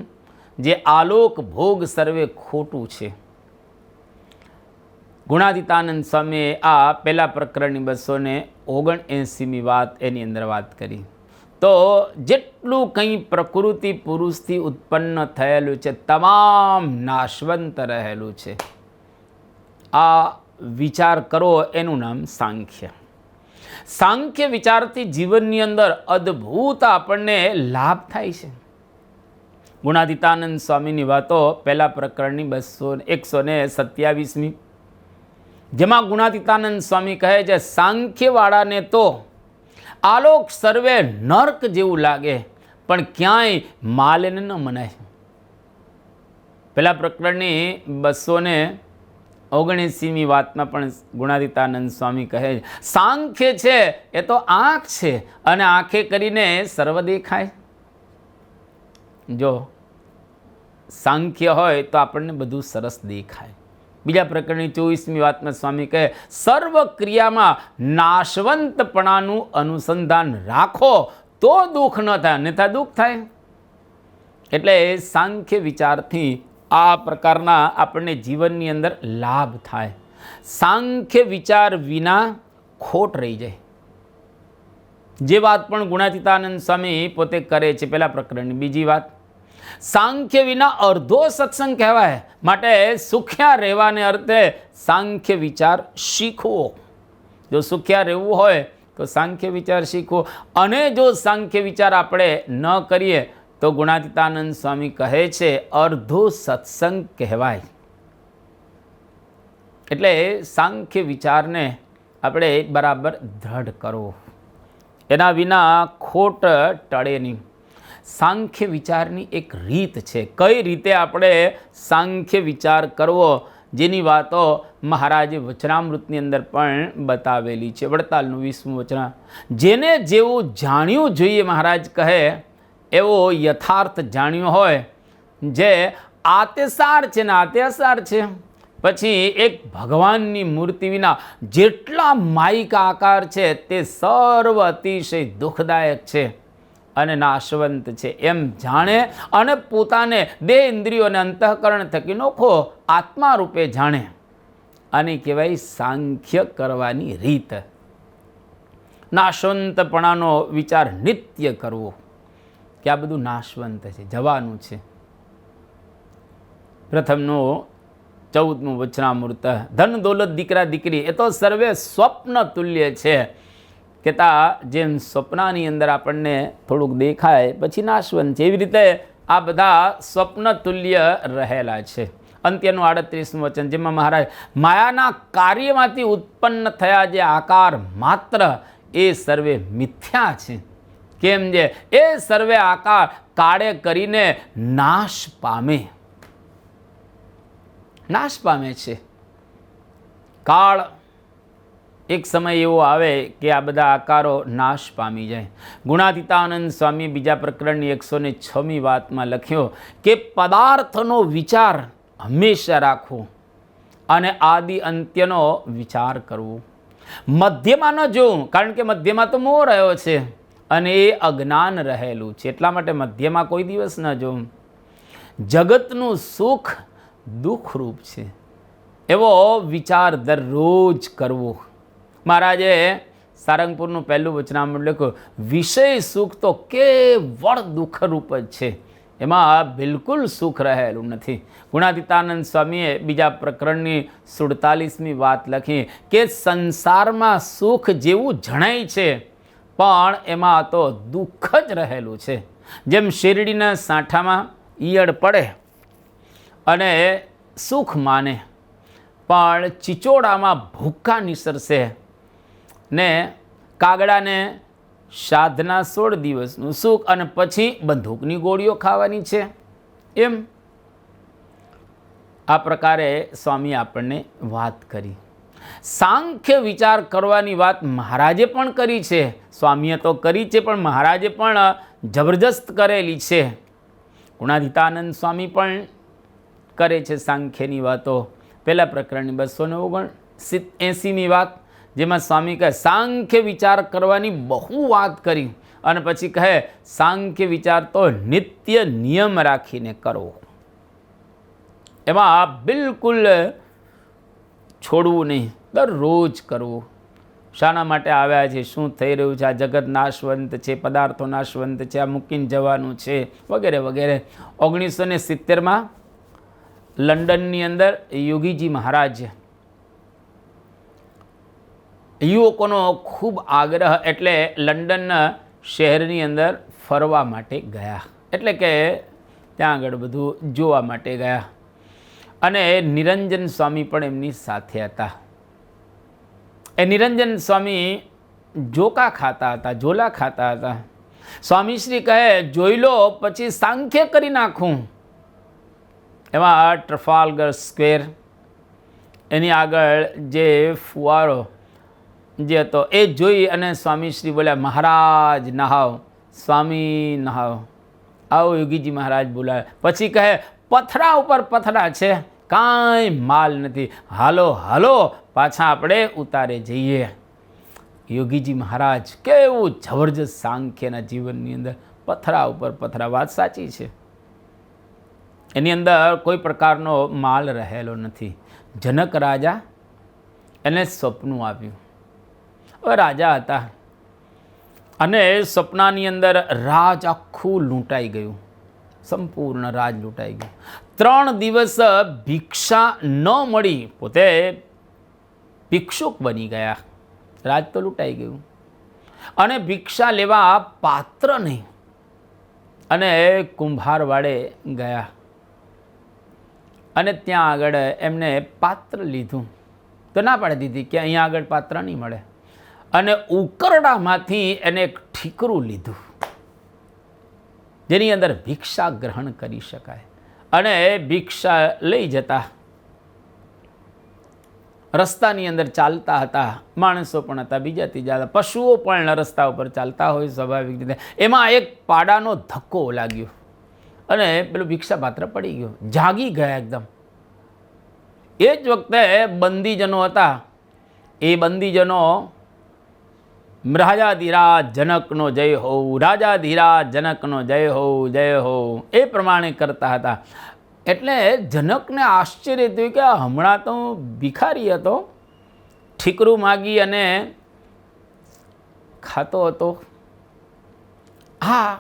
જે આલોક ભોગ સર્વે ખોટું છે. ગુણાતીતાનંદ સ્વામીએ આ પહેલા પ્રકરણની 279મી વાત એની અંદર વાત કરી. તો જેટલું કંઈ પ્રકૃતિ પુરુષથી ઉત્પન્ન થયેલું છે તમામ નાશવંત રહેલું છે. આ વિચાર કરો, એનું નામ સાંખ્ય. સાંખ્ય વિચારથી જીવનની અંદર અદ્ભુત આપણને લાભ થાય છે. ગુણાતીતાનંદ સ્વામીની વાતો પહેલા પ્રકરણની 127મી, જેમાં ગુણાતીતાનંદ સ્વામી કહે છે સાંખ્યવાળાને તો આલોક સર્વે નર્ક જેવું લાગે, પણ ક્યાંય માલને ન મનાય. પહેલા પ્રકરણની 279મી વાતમાં પણ ગુણાતીતાનંદ સ્વામી કહે છે સાંખ્ય છે એ તો આંખ છે, અને આંખે કરીને સર્વ દેખાય. જો સાંખ્ય હોય તો આપણને બધું સરસ દેખાય. બીજા પ્રકરણની 24મી વાતમાં સ્વામી કહે સર્વ ક્રિયામાં નાશવંતપણાનું અનુસંધાન રાખો તો દુઃખ ન થાય, અન્યથા દુઃખ થાય. એટલે સાંખ્ય વિચારથી આ પ્રકારના આપણને જીવનની અંદર લાભ થાય. સાંખ્ય વિચાર વિના ખોટ રહી જાય. જે વાત પણ ગુણાતીતાનંદ સ્વામી પોતે કરે છે. પહેલા પ્રકરણની બીજી વાત, સાંખ્ય વિના અર્ધો સત્સંગ કહેવાય. માટે સુખ્યા રહેવાને અર્થે સાંખ્ય વિચાર શીખવો. જો સુખ્યા રહેવું હોય તો સાંખ્ય વિચાર શીખવો. અને જો સાંખ્ય વિચાર આપણે ન કરીએ તો ગુણાતીતાનંદ સ્વામી કહે છે અર્ધો સત્સંગ કહેવાય. એટલે સાંખ્ય વિચારને આપણે બરાબર દ્રઢ કરવો. એના વિના ખોટ ટળે નહીં. સાંખ્ય વિચારની એક રીત છે. કઈ રીતે આપણે સાંખ્ય વિચાર કરવો, જેની વાતો મહારાજે વચનામૃતની અંદર પણ બતાવેલી છે. 48મું વચન, જેને જેવું જાણ્યું જોઈએ મહારાજ કહે એવો યથાર્થ જાણ્યો હોય, જે આત્યસાર છે ને આત્યસાર છે. પછી એક ભગવાનની મૂર્તિ વિના જેટલા માયિક આકાર છે તે સર્વ અતિશય દુઃખદાયક છે અને નાશવંત છે એમ જાણે, અને પોતાને દેહ ઇન્દ્રિયો અને અંતઃકરણ થકી નોખો આત્મા રૂપે જાણે. આને કહેવાય સાંખ્ય કરવાની રીત. નાશવંતપણાનો વિચાર નિત્ય કરવો કે આ બધું નાશવંત છે, જવાનું છે. પ્રથમનો 14મું વચનામૃત, ધન દોલત દીકરા દીકરી એ તો સર્વે સ્વપ્ન તુલ્ય છે. કહેતા જેમ સ્વપ્નની અંદર આપણને થોડુંક દેખાય પછી નાશવંત છે, એવી રીતે આ બધા સ્વપ્ન તુલ્ય રહેલા છે. અંત્યનું 38મું વચન, જેમાં મહારાજ માયાના કાર્યમાંથી ઉત્પન્ન થયા જે આકાર માત્ર એ સર્વે મિથ્યા છે. કેમ જે એ સર્વે આકાર કાળે કરીને નાશ પામે છે. કાળ એક સમય એવો આવે કે આ બધા આકારો નાશ પામી જાય. ગુણાતીતાનંદ સ્વામી બીજા પ્રકરણની 106મી વાતમાં લખ્યો કે પદાર્થનો વિચાર હંમેશા રાખવો અને આદિ અંત્યનો વિચાર કરવો. મધ્યમાં ન જોવું, કારણ કે મધ્યમાં તો મોહ રહ્યો છે અને એ અજ્ઞાન રહેલું છે. એટલા માટે મધ્યમાં કોઈ દિવસ ન જોવું. જગતનું સુખ દુઃખરૂપ છે એવો વિચાર દરરોજ કરવો. મહારાજે સારંગપુરનું પહેલું વચનામૃત લખ્યું, વિષય સુખ તો કેવળ દુઃખરૂપ જ છે, એમાં બિલકુલ સુખ રહેલું નથી. ગુણાતીતાનંદ સ્વામીએ બીજા પ્રકરણની 47મી વાત લખી કે સંસારમાં સુખ જેવું જણાય છે પણ એમાં તો દુઃખ જ રહેલું છે. જેમ શેરડીના સાંઠામાં ઈયળ પડે અને સુખ માને, પણ ચિચોડામાં ભૂકા નિસરશે ને કાગડાને સાધના 16 દિવસનું સુખ અને પછી બંદૂકની ગોળીઓ ખાવાની છે. એમ આ પ્રકારે સ્વામી આપણને વાત કરી. સાંખ્ય વિચાર કરવાની વાત મહારાજે પણ કરી છે. સ્વામીએ તો કરી છે, પણ મહારાજે પણ જબરજસ્ત કરેલી છે. ગુણાતીતાનંદ સ્વામી પણ કરે છે સાંખ્યની વાતો. પહેલા પ્રકરણની 279મી વાત, જેમાં સ્વામી કહે સાંખ્ય વિચાર કરવાની બહુ વાત કરી અને પછી કહે સાંખ્ય વિચાર તો નિત્ય નિયમ રાખીને કરવો. એમાં બિલકુલ છોડવું નહીં, દરરોજ કરવું. શાના માટે આવ્યા છે, શું થઈ રહ્યું છે, આ જગત નાશવંત છે, પદાર્થો નાશવંત છે, આ મૂકીને જવાનું છે, વગેરે વગેરે. 1970માં લંડનની અંદર યોગીજી મહારાજ યુવકોનો ખૂબ આગ્રહ એટલે લંડન શહેરની અંદર ફરવા માટે ગયા. એટલે કે ત્યાં આગળ બધું જોવા માટે ગયા અને નિરંજન સ્વામી પણ એમની સાથે હતા. એ નિરંજન સ્વામી જોકા ખાતા હતા, ઝોલા ખાતા હતા. સ્વામીશ્રી કહે જોઈ લો પછી સાંખ્ય કરી નાખું. એમાં ટ્રફાલ્ગર સ્ક્વેર એની આગળ જે ફુવારો જે હતો એ જોઈ અને સ્વામીશ્રી બોલ્યા મહારાજ નહાવ. સ્વામી નહાવ. આવો યોગીજી મહારાજ બોલાવે. પછી કહે પથરા ઉપર પથરા છે, કાંઈ માલ નથી, હાલો હાલો પાછા આપણે ઉતારે જઈએ. યોગીજી મહારાજ કેવું જબરજસ્ત સાંખ્યના જીવનની અંદર પથરા ઉપર પથરા. વાત સાચી છે. એની અંદર કોઈ પ્રકારનો માલ રહેલો નથી. જનક રાજા એને સ્વપ્નું આવ્યું. હવે રાજા હતા અને સપનાની અંદર રાજ આખું લૂંટાઈ ગયું, સંપૂર્ણ રાજ લૂંટાઈ ગયું. 3 દિવસ ભિક્ષા ન મળી, પોતે ભિક્ષુક બની ગયા. રાજ તો લૂંટાઈ ગયું અને ભિક્ષા લેવા પાત્ર નહીં. અને કુંભારવાડે ગયા અને ત્યાં આગળ એમને પાત્ર લીધું તો ના પાડી દીધી કે અહીંયા આગળ પાત્ર નહીં મળે. અને ઉકરડામાંથી એને એક ઠીકરું લીધું જેની અંદર ભિક્ષા ગ્રહણ કરી શકાય. અને ભિક્ષા લઈ જતા રસ્તાની અંદર ચાલતા હતા. માણસો પણ હતા, બીજા ત્રીજા હતા, પશુઓ પણ રસ્તા ઉપર ચાલતા હોય સ્વાભાવિક રીતે. એમાં એક પાડાનો ધક્કો લાગ્યો અને પેલું ભિક્ષા પાત્ર પડી ગયું. જાગી ગયા એકદમ. એ જ વખતે બંદીજનો હતા. એ બંદીજનો રાજાધિરાજ જનકનો જય હો, રાજાધિરાજ જનકનો જય હો, જય હો, એ પ્રમાણે કરતા હતા. એટલે જનકને આશ્ચર્ય થયું કે હમણાં તો ભિખારી હતો, ઠીકરું માગી અને ખાતો હતો. હા,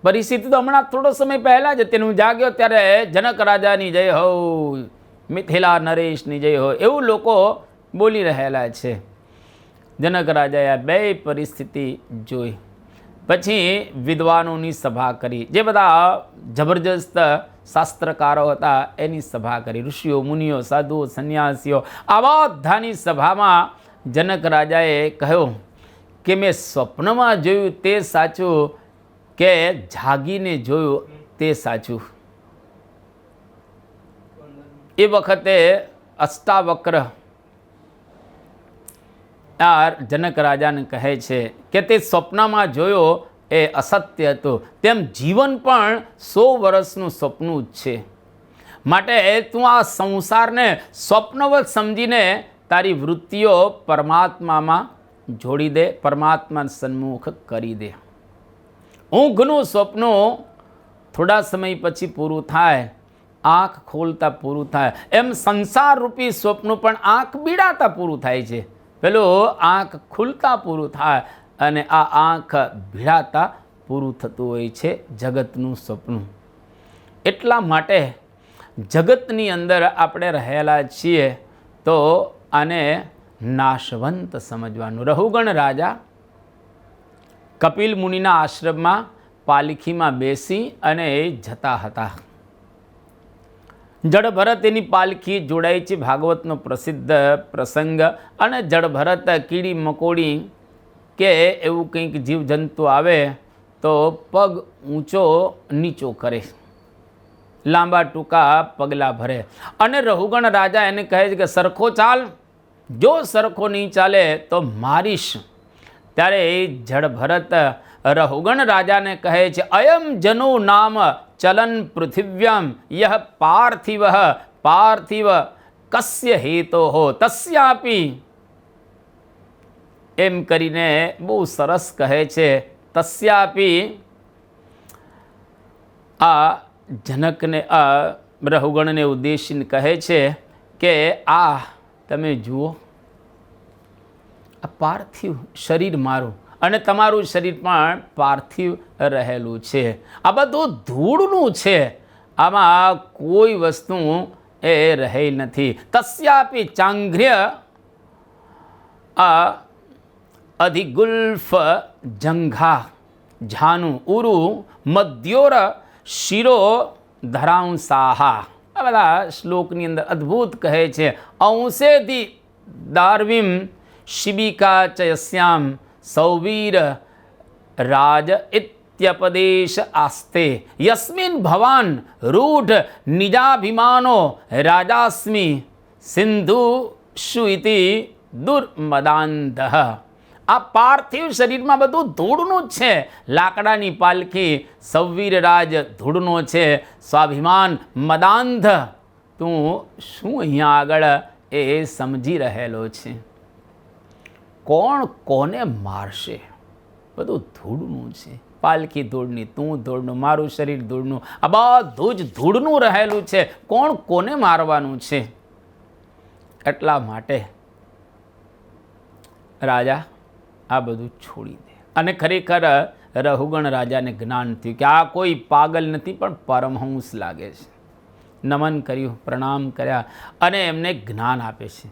પરિસ્થિતિ તો હમણાં થોડો સમય પહેલાં જ તેનું જાગ્યો ત્યારે જનક રાજાની જય હો, મિથિલા નરેશની જય હો, એવું લોકો બોલી રહેલા છે. જનક રાજાએ આ બે પરિસ્થિતિ જોઈ. પછી વિદ્વાનોની સભા કરી. જે બધા જબરજસ્ત શાસ્ત્રકારો હતા એની સભા કરી. ઋષિઓ, મુનિઓ, સાધુઓ, સંન્યાસીઓ, આ બધાની સભામાં જનક રાજાએ કહ્યું કે મેં સ્વપ્નમાં જોયું તે સાચું કે જાગીને જોયું તે સાચું. એ વખતે અષ્ટાવક્ર જનક રાજાને કહે છે કે તે સ્વપ્નમાં જોયો એ અસત્ય હતું. તેમ જીવન પણ 100 વર્ષનું સપનું જ છે. માટે તું આ સંસારને સ્વપ્નવત સમજીને તારી વૃત્તિઓ પરમાત્મામાં જોડી દે, પરમાત્મા સન્મુખ કરી દે. ઊંઘનું સ્વપ્ન થોડા સમય પછી પૂરું થાય, આંખ ખોલતા પૂરું થાય. એમ સંસાર રૂપી સ્વપ્ન પણ આંખ બીડાતા પૂરું થાય છે. પેલું આંખ ખુલતા પૂરું થાય અને આ આંખ ભીડાતા પૂરું થતું હોય છે જગતનું સપનું. એટલા માટે જગતની અંદર આપણે રહેલા છીએ તો આને નાશવંત સમજવાનું. રહુગણ રાજા કપિલ મુનિના આશ્રમમાં પાલખીમાં બેસી અને જતા હતા. જડભરત એની પાલખી જોડાઈ છે. ભાગવતનો પ્રસિદ્ધ પ્રસંગ. અને જડભરત કીડી મકોડી કે એવું કંઈક જીવજંતુ આવે તો પગ ઊંચો નીચો કરે, લાંબા ટૂંકા પગલાં ભરે. અને રહુગણ રાજા એને કહે છે કે સરખો ચાલ, જો સરખો નહીં ચાલે તો મારીશ. ત્યારે જડભરત રહુગણ રાજાને કહે છે અયમ જનો નામ ચલન પૃથિવ્યામ યહ પાર્થિવ પાર્થિવ કસ્ય હેતો હો તસ્યાપી. એમ કરીને બહુ સરસ કહે છે. તસ્યાપી આ જનકને રહુગણને ઉદ્દેશીને કહે છે કે આ તમે જુઓ, આ પાર્થિવ શરીર મારું અને તમારું શરીર પણ પાર્થિવ રહેલું છે. આ બધું ધૂળનું છે, આમાં કોઈ વસ્તુ એ રહેલ નથી. તસ્યાપી ચાંઘ્ર્ય અધિગુલ્ફ જંઘા ઝાનુ ઉરુ મધ્યોર શિરો ધરાંસાહા. આ બધા શ્લોકની અંદર અદ્ભુત કહે છે. અંશેથી દાર્વિમ શિબિકા ચયસ્યામ સૌવીર રાજ ઇત્યપદેશ આસ્તે યસ્મિન ભવાન રૂઢ નિજાભિમાનો રાજાસ્મિ સિંધુ શુઇતિ દુર્મદાંધ. આ પાર્થિવ શરીરમાં બધું ધૂળનું જ છે. લાકડાની પાલખી સૌવીર રાજ ધૂળનો છે. સ્વાભિમાન મદાંધ, તું શું અહીંયા આગળ એ સમજી રહેલો છે? કોણ કોને મારશે? બધું ધૂળનું છે. પાલખી ધૂળની, તું ધૂળનું, મારું શરીર ધૂળનું, આ બધું જ ધૂળનું રહેલું છે. કોણ કોને મારવાનું છે? એટલા માટે રાજા આ બધું છોડી દે. અને ખરેખર રહુગણ રાજાને જ્ઞાન થયું કે આ કોઈ પાગલ નથી પણ પરમહંસ લાગે છે. નમન કર્યું, પ્રણામ કર્યા અને એમને જ્ઞાન આપે છે.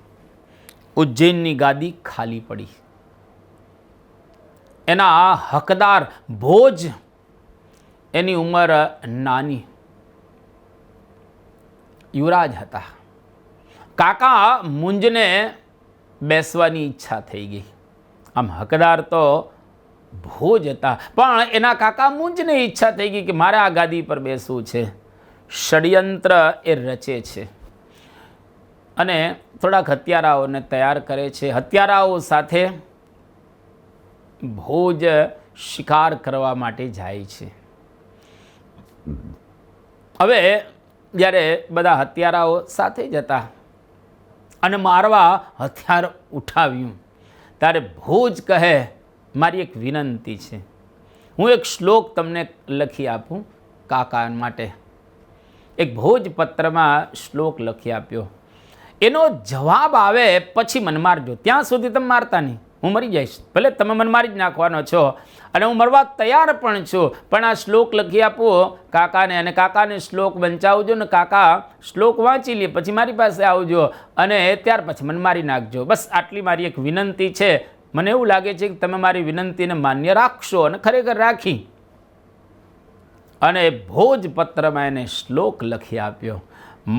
ઉજ્જૈનની ગાદી ખાલી પડી. એના હકદાર ભોજ, એની ઉંમર નાની, યુવરાજ હતા. કાકા મુંજને બેસવાની ઈચ્છા થઈ ગઈ. આમ હકદાર તો ભોજ હતા, પણ એના કાકા મુંજને ઈચ્છા થઈ ગઈ કે મારે આ ગાદી પર બેસવું છે. ષડયંત્ર એ રચે છે અને થોડાક હત્યારાઓને તૈયાર કરે છે. હત્યારાઓ સાથે ભોજ શિકાર કરવા માટે જાય છે. હવે જ્યારે બધા હત્યારાઓ સાથે જતા અને મારવા હથિયાર ઉઠાવ્યું ત્યારે ભોજ કહે મારી એક વિનંતી છે, હું એક શ્લોક તમને લખી આપું કાકા માટે. એક ભોજપત્રમાં શ્લોક લખી આપ્યો. એનો જવાબ આવે પછી મને મારજો, ત્યાં સુધી તમે મારતા નહીં, હું મરી જઈશ. ભલે તમે મને મારી જ નાખવાનો છો અને હું મરવા તૈયાર પણ છું, પણ આ શ્લોક લખી આપો કાકાને અને કાકાને શ્લોક વંચાવજો ને કાકા શ્લોક વાંચી લે પછી મારી પાસે આવજો અને ત્યાર પછી મને મારી નાખજો. બસ આટલી મારી એક વિનંતી છે. મને એવું લાગે છે કે તમે મારી વિનંતીને માન્ય રાખશો, અને ખરેખર રાખી. અને ભોજપત્રમાં એને શ્લોક લખી આપ્યો.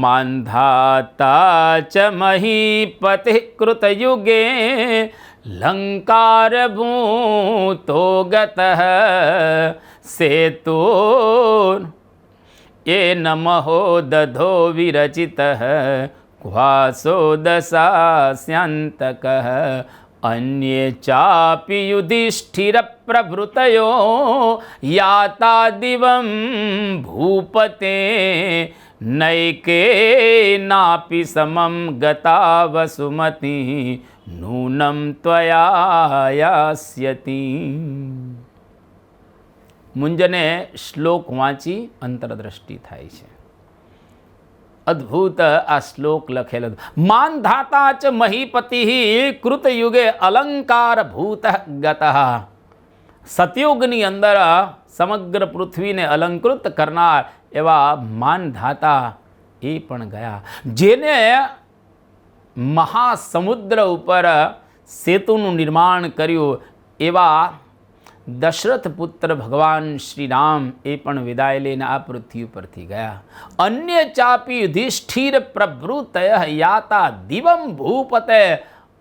માંધાતા ચ મહીપતિ કૃતયુગે લંકાર ભૂતો ગતઃ સેતુ એ નમહો દધો વિરચિતઃ ક્વાસો દશાસ્યંતકઃ અન્યે ચાપી યુધિષ્ઠિર પ્રભૃતયો યાતા દિવમ ભૂપતે નૈકે નાપી સમમ ગતા વસુમતિ નૂનમ ત્વયા યાસ્યતિ. મુંજને શ્લોક વાંચી અંતરદ્રષ્ટિ થાય છે. અદ્ભુત આ શ્લોક લખેલો. માનધાતા ચ મહીપતિ કૃતયુગે અલંકાર ભૂત ગત. સતયુગની અંદર સમગ્ર પૃથ્વીને અલંકૃત કરનાર એવા માનધાતા એ પણ ગયા. જેને મહાસમુદ્ર ઉપર સેતુનું નિર્માણ કર્યું એવા દશરથ પુત્ર ભગવાન શ્રી રામ એ પણ વિદાય લઈને આ પૃથ્વી ઉપરથી ગયા. અન્ય ચાપી યુધિષ્ઠિર પ્રભૃતય યાતા દિવમ ભૂપતે.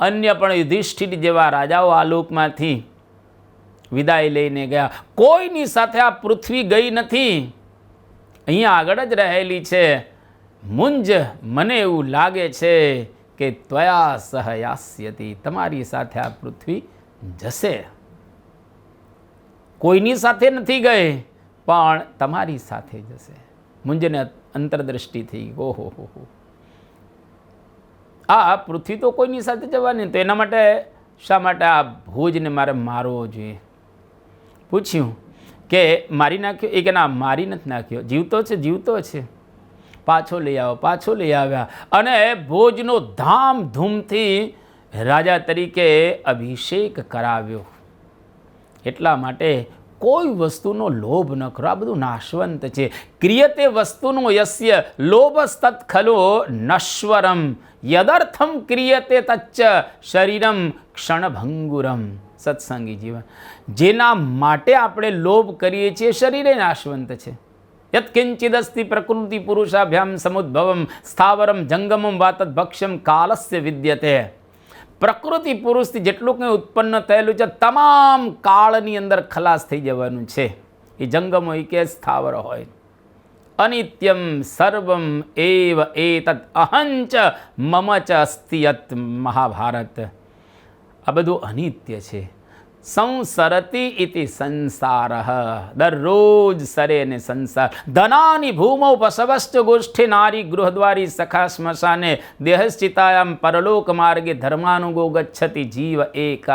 અન્ય પણ યુધિષ્ઠિર જેવા રાજાઓ આ લોકમાંથી વિદાય લઈને ગયા. કોઈની સાથે આ પૃથ્વી ગઈ નથી, અહીંયા આગળ જ રહેલી છે. મુંજ મને એવું લાગે છે કે ત્વયા સહ યાસ્યતિ, તમારી સાથે આ પૃથ્વી જશે. કોઈની સાથે નથી ગઈ પણ તમારી સાથે જશે. મુંજને અંતરદ્રષ્ટિ થઈ. ઓહો હો હો, આ પૃથ્વી તો કોઈની સાથે જવાની, તો એના માટે શા માટે આ ભોજને મારે મારવો જોઈએ? પૂછ્યું કે મારી નાખ્યો? એ કે ના, મારી નથી નાખ્યો, જીવતો છે, જીવતો છે. પાછો લઈ આવો. પાછો લઈ આવ્યા અને ભોજનો ધામધૂમથી રાજા તરીકે અભિષેક કરાવ્યો. એટલા માટે કોઈ વસ્તુનો લોભ ન કરો. આ બધું નાશવંત છે. ક્રિયતે વસ્તુનો યસ્ય લોભસ્તત ખલો નશ્વરમ યદર્થમ ક્રિયતે તચ્ચ શરીરમ ક્ષણભંગુરમ. સત્સંગી જીવન, જેના માટે આપણે લોભ કરીએ છીએ શરીરે નાશવંત છે. યત્કિંચિદસ્તિ પ્રકૃતિ પુરુષાભ્યામ સમુદ્ભવમ સ્થાવરમ જંગમમ વા તદ્ભક્ષ્યમ કાલસ્ય વિદ્યતે. પ્રકૃતિ પુરુષથી જેટલું કંઈ ઉત્પન્ન થયેલું છે તમામ કાળની અંદર ખલાસ થઈ જવાનું છે. એ જંગમ હોય કે સ્થાવર હોય. અનિત્યમ સર્વમ એવ એતત અહંચ મમ ચ અસ્તિ યત. મહાભારત. આ બધું અનિત્ય છે. સંસરતી ઇતિ સંસાર. દરરોજ સરે ને સંસાર. ધનાની ભૂમૌ પશવશ્ચ ગોષ્ઠે નારી ગૃહદ્વારી સખા શ્મશાને દેહશ્ચિતાયામ પરલોક માર્ગે ધર્માનુગો ગચ્છતિ જીવ એક.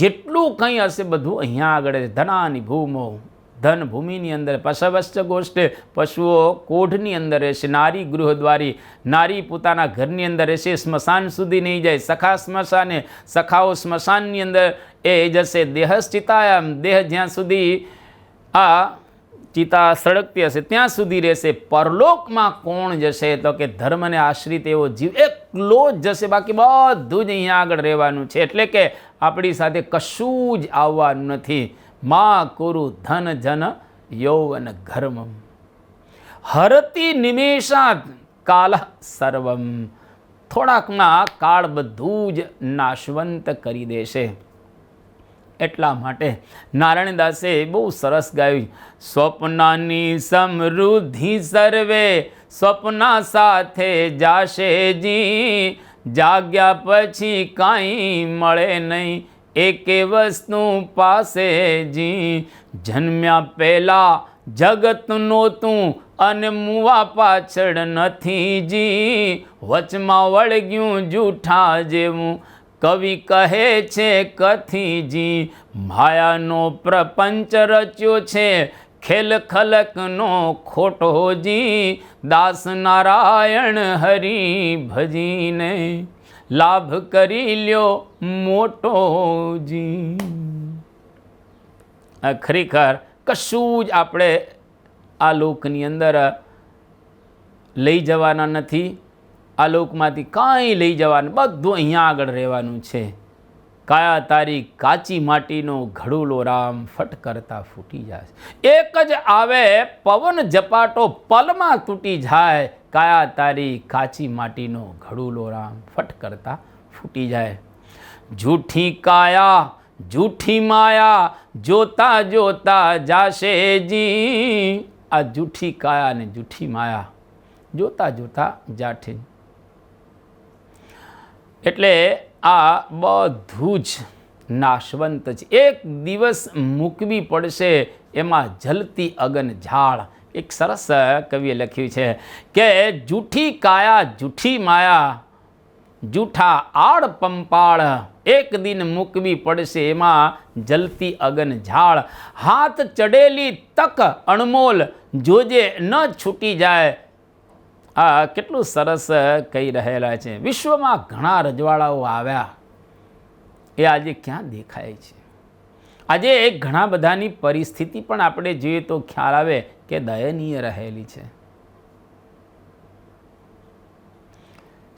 જેટલું કંઈ હશે બધું અહીંયા આગળ. ધનાની ભૂમો, ધન ભૂમિની અંદર. પશવશ્ચ ગોષ્ઠે, પશુઓ કોઢની અંદર રહેશે. નારી ગૃહદ્વારી, નારી પોતાના ઘરની અંદર રહેશે, સ્મશાન સુધી નહીં જાય. સખા શ્મશાને, સખાઓ સ્મશાનની અંદર એ જશે. દેહશ્ચિતાયામ, દેહ જ્યાં સુધી આ ચિતા સળગતી હશે ત્યાં સુધી રહેશે. પરલોકમાં કોણ જશે? તો કે ધર્મને આશ્રિત એવો જીવ એકલો જ જશે. બાકી બધું જ અહીંયા આગળ રહેવાનું છે. એટલે કે આપણી સાથે કશું જ આવવાનું નથી. મા કુરુ ધન જન યૌવન ઘર્મમ હરતી નિમેષાત કાલ સર્વમ. થોડાકમાં કાળ બધું જ નાશવંત કરી દેશે. એટલા માટે નારાયણદાસે બહુ સરસ ગાયું. સ્વપ્નાની સમૃદ્ધિ સર્વે સ્વપ્ના સાથે જાશે જી. જાગ્યા પછી કાંઈ મળે નહીં એકે વસ્તુ પાસે જી. જન્મ્યા પહેલા જગત નહોતું અને મુવા પાછળ નથી જી. વચમાં વળગ્યું જૂઠા જેવું કવિ કહે છે કથીજી. માયાનો પ્રપંચ રચ્યો છે ખેલ ખલકનો ખોટો જી. દાસ નારાયણ હરિ ભજીને લાભ કરી લ્યો મોટો જી. ખરેખર કશું જ આપણે આ લોકની અંદર લઈ જવાના નથી. આ લોકમાંથી કાંઈ લઈ જવાનું, બધું અહીંયા આગળ રહેવાનું છે. કાયા તારી કાચી માટીનો ઘડુલો રામ ફટ કરતા ફૂટી જાય. એક જ આવે પવન ઝપાટો પલમાં તૂટી જાય. કાયા તારી કાચી માટીનો ઘડુલો રામ ફટ કરતા ફૂટી જાય. જૂઠી કાયા જૂઠી માયા જોતા જોતા જાશે જી. આ જૂઠી કાયા ને જૂઠી માયા જોતા જોતા જાઠે. એટલે આ બધું જ નાશવંત છે. એક દિવસ મૂકવી પડશે. એમાં જલતી અગન ઝાડ. એક સરસ કવિએ લખ્યું છે કે જૂઠી કાયા જૂઠી માયા જૂઠા આડ પંપાળ. એક દિન મૂકવી પડશે એમાં જલતી અગન ઝાડ. હાથ ચડેલી તક અણમોલ જોજે ન છૂટી જાય. આ કેટલું સરસ કહી રહેલા છે. વિશ્વમાં ઘણા રજવાડાઓ આવ્યા, એ આજે ક્યાં દેખાય છે? આજે ઘણા બધાની પરિસ્થિતિ પણ આપણે જોઈએ તો ખ્યાલ આવે કે દયનીય રહેલી છે.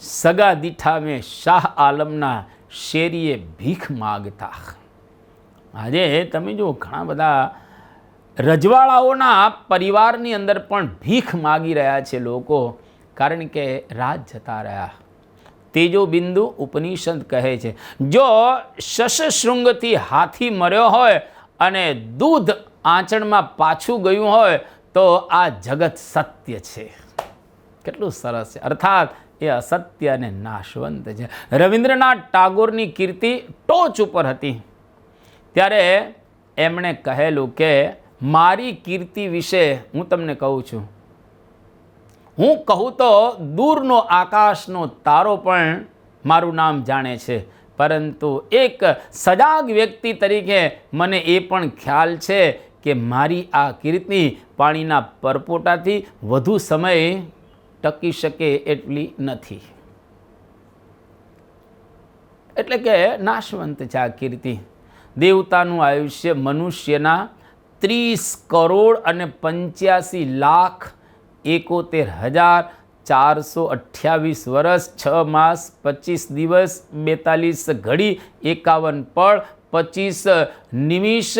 સગા દીઠા મેં શાહ આલમના શેરીએ ભીખ માગતા. આજે તમે જો ઘણા બધા રજવાડાઓના પરિવારની અંદર પણ ભીખ માગી રહ્યા છે લોકો, કારણ કે રાજ જતા રહ્યા. તેજો બિંદુ ઉપનિષદ કહે છે, જો શશશૃંગથી હાથી મર્યો હોય અને દૂધ આંચણમાં પાછું ગયું હોય તો આ જગત સત્ય છે. કેટલું સરસ છે. અર્થાત એ અસત્ય અને નાશવંત છે. રવિન્દ્રનાથ ટાગોરની કીર્તિ ટોચ ઉપર હતી. ત્યારે એમણે કહેલું કે મારી કીર્તિ વિશે હું તમને કહું છું, હું કહું તો દૂરનો આકાશનો તારો પણ મારું નામ જાણે છે, પરંતુ એક સજાગ વ્યક્તિ તરીકે મને એ પણ ખ્યાલ છે કે મારી આ કીર્તિ પાણીના પરપોટાથી વધુ સમય ટકી શકે એટલી નથી. એટલે કે નાશવંત છે આ કીર્તિ. દેવતાનું આયુષ્ય મનુષ્યના 30,71,71,428 વર્ષ, 6 માસ, 25 દિવસ, 42 ઘડી, 51 પળ, 25 નિમિષ,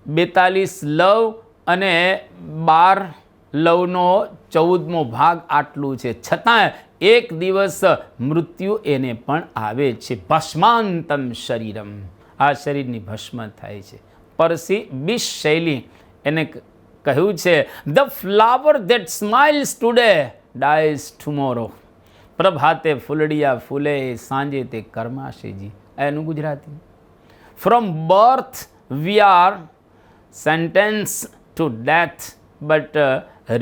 42 લવ અને 12 લવનો 14મો ભાગ આટલું છે. છતાં એક દિવસ મૃત્યુ એને પણ આવે છે. ભસ્માંતમ શરીરમ, આ શરીરની ભસ્મ થાય છે. પરસી બીશ શૈલી એને કહ્યું છે, the flower that smiles today dies tomorrow. પ્રભાતે ફૂલડિયા ફૂલે, સાંજે તે કર્માશેજી. એનું Gujarati. From birth we are sentence to death but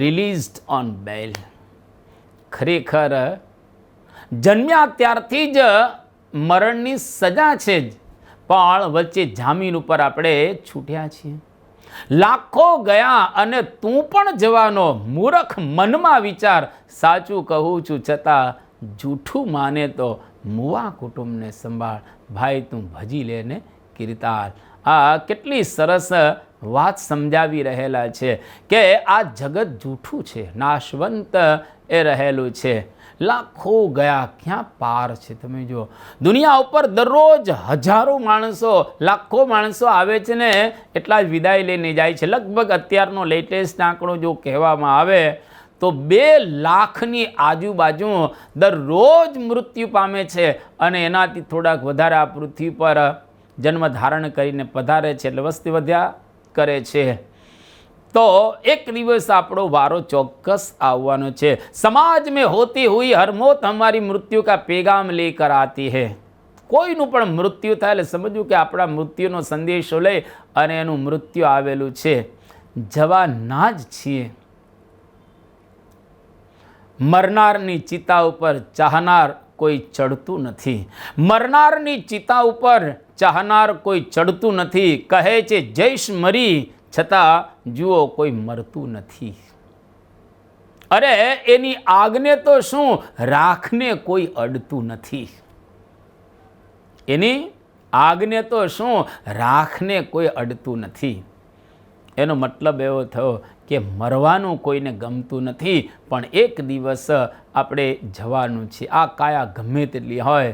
released on bail. ખરેખર જન્મ્યા ત્યારથી જ મરણની સજા છે જ, પણ વચ્ચે જામીન ઉપર આપણે છૂટ્યા છીએ. લાખો ગયા અને તું પણ જવાનો, મૂર્ખ મનમાં વિચાર. સાચું કહું છું છતાં જૂઠું માને તો મુવા કુટુંબને સંભાળ. ભાઈ તું ભજી લેને કીર્તાલ. આ કેટલી સરસ વાત સમજાવી રહેલા છે કે આ જગત જૂઠું છે, નાશવંત એ રહેલું છે. લાખો ગયા, ક્યાં પાર છે. તમે જો દુનિયા ઉપર દરરોજ હજારો માણસો, લાખો માણસો આવે છે ને એટલા જ વિદાય લઈને જાય છે. લગભગ અત્યારનો લેટેસ્ટ આંકડો જો કહેવામાં આવે તો 2 લાખની આજુબાજુ દરરોજ મૃત્યુ પામે છે અને એનાથી થોડાક વધારે આ પૃથ્વી પર જન્મ ધારણ કરીને પધારે છે, એટલે વસ્તી વધ્યા કરે છે. તો એક દિવસ આપણો વારો ચોક્કસ આવવાનો છે. સમાજ में होती हुई हर मौत हमारी मृत्यु का पैगाम लेकर आती है. કોઈનું પણ મૃત્યુ થાય એટલે સમજવું કે આપણા મૃત્યુનો સંદેશો લઈ અને એનું મૃત્યુ આવેલું છે. જવાના જ છીએ. મરનારની ચિતા ઉપર ચાહનાર કોઈ ચડતું નથી. મરનારની ચિતા ઉપર ચાહનાર કોઈ ચડતું નથી. કહે છે જૈશ મરી, છતાં જુઓ કોઈ મરતું નથી. અરે એની આગને તો શું, રાખને કોઈ અડતું નથી. એની આગને તો શું, રાખને કોઈ અડતું નથી. એનો મતલબ એવો થયો કે મરવાનું કોઈને ગમતું નથી, પણ એક દિવસ આપણે જવાનું છે. આ કાયા ગમે તેટલી હોય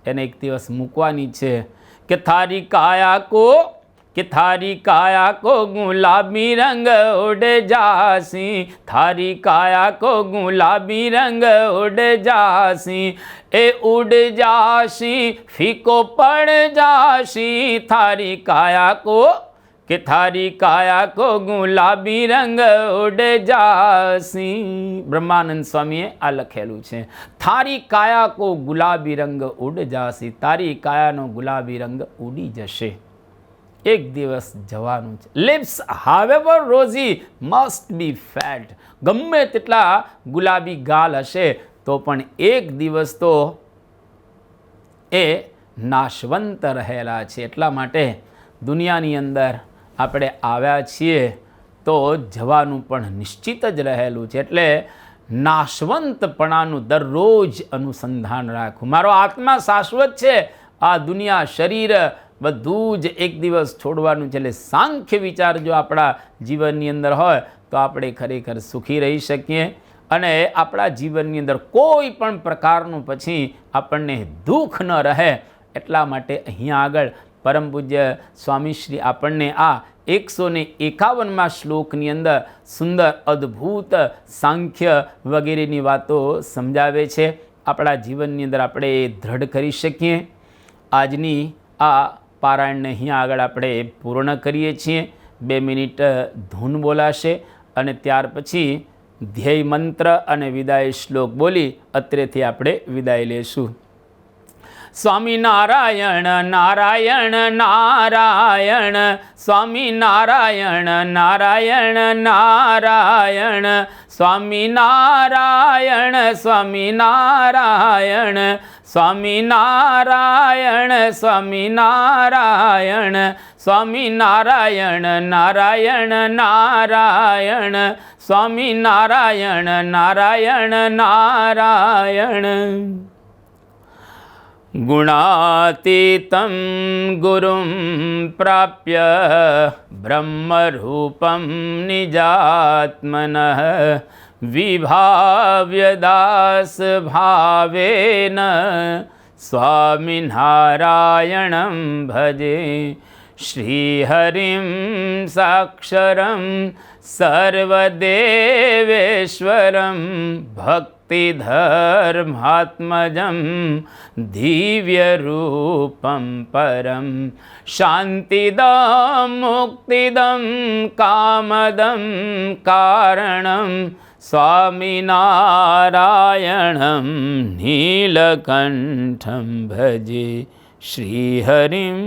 એને એક દિવસ મૂકવાની છે. કે થારી કાયા કો ગુલાબી રંગ ઉડે જાસી, થારી કાયા કો ગુલાબી રંગ ઉડે જાસી, એ ઉડ જાસી ફીકો પડ જાસી, થારી કાયા કો કે થારી કાયા કો ગુલાબી રંગ ઉડે જાસી. બ્રહ્માનંદ સ્વામીએ આ લખેલું છે. થારી કાયા કો ગુલાબી રંગ ઉડ જાસી, તારી કાયાનો ગુલાબી રંગ ઉડી જશે. એક દિવસ જવાનું છે. Lips however rosy must be fat. ગમે તેટલા ગુલાબી ગાલ હશે તો પણ એક દિવસ તો એ નાશવંત રહેલા છે. એટલા માટે દુનિયાની અંદર આપણે આવ્યા છીએ તો જવાનું પણ નિશ્ચિત જ રહેલું છે. એટલે નાશવંતપણાનું દરરોજ અનુસંધાન રાખવું. મારો આત્મા શાશ્વત છે, આ દુનિયા શરીર બધું જ એક દિવસ છોડવાનું છે. એટલે સાંખ્ય વિચાર જો આપણા જીવનની અંદર હોય તો આપણે ખરેખર સુખી રહી શકીએ અને આપણા જીવનની અંદર કોઈ પણ પ્રકારનું પછી આપણને દુઃખ ન રહે. એટલા માટે અહીંયા આગળ પરમ પૂજ્ય સ્વામીશ્રી આપણને આ 151માં શ્લોકની અંદર સુંદર અદ્ભુત સાંખ્ય વગેરેની વાતો સમજાવે છે. આપણા જીવનની અંદર આપણે દ્રઢ કરી શકીએ. આજની આ પારાયણને અહીંયા આગળ આપણે પૂર્ણ કરીએ છીએ. 2 મિનિટ ધૂન બોલાશે અને ત્યાર પછી ધ્યેય મંત્ર અને વિદાય શ્લોક બોલી અત્રેથી આપણે વિદાય લેશું. સ્વામી નારાયણ નારાયણ નારાયણ, સ્વામી નારાયણ નારાયણ નારાયણ, સ્વામી નારાયણ સ્વામી નારાયણ, સ્વામી નારાયણ સ્વામી નારાયણ, સ્વામી નારાયણ નારાયણ નારાયણ, સ્વામી નારાયણ નારાયણ નારાયણ. ગુણાતીતં ગુરું પ્રાપ્ય બ્રહ્મરૂપં નિજાત્મનઃ, વિભાવ્ય દાસભાવેન સ્વામિનારાયણં ભજે. શ્રીહરિં સાક્ષરં સર્વદેવેશ્વરં ભક્તિધર્માત્મજં દિવ્યરૂપં પરમ. શાંતિદં મુક્તિદં કામદં કારણં સ્વામિનારાયણં નીલકંઠં ભજે. શ્રીહરિં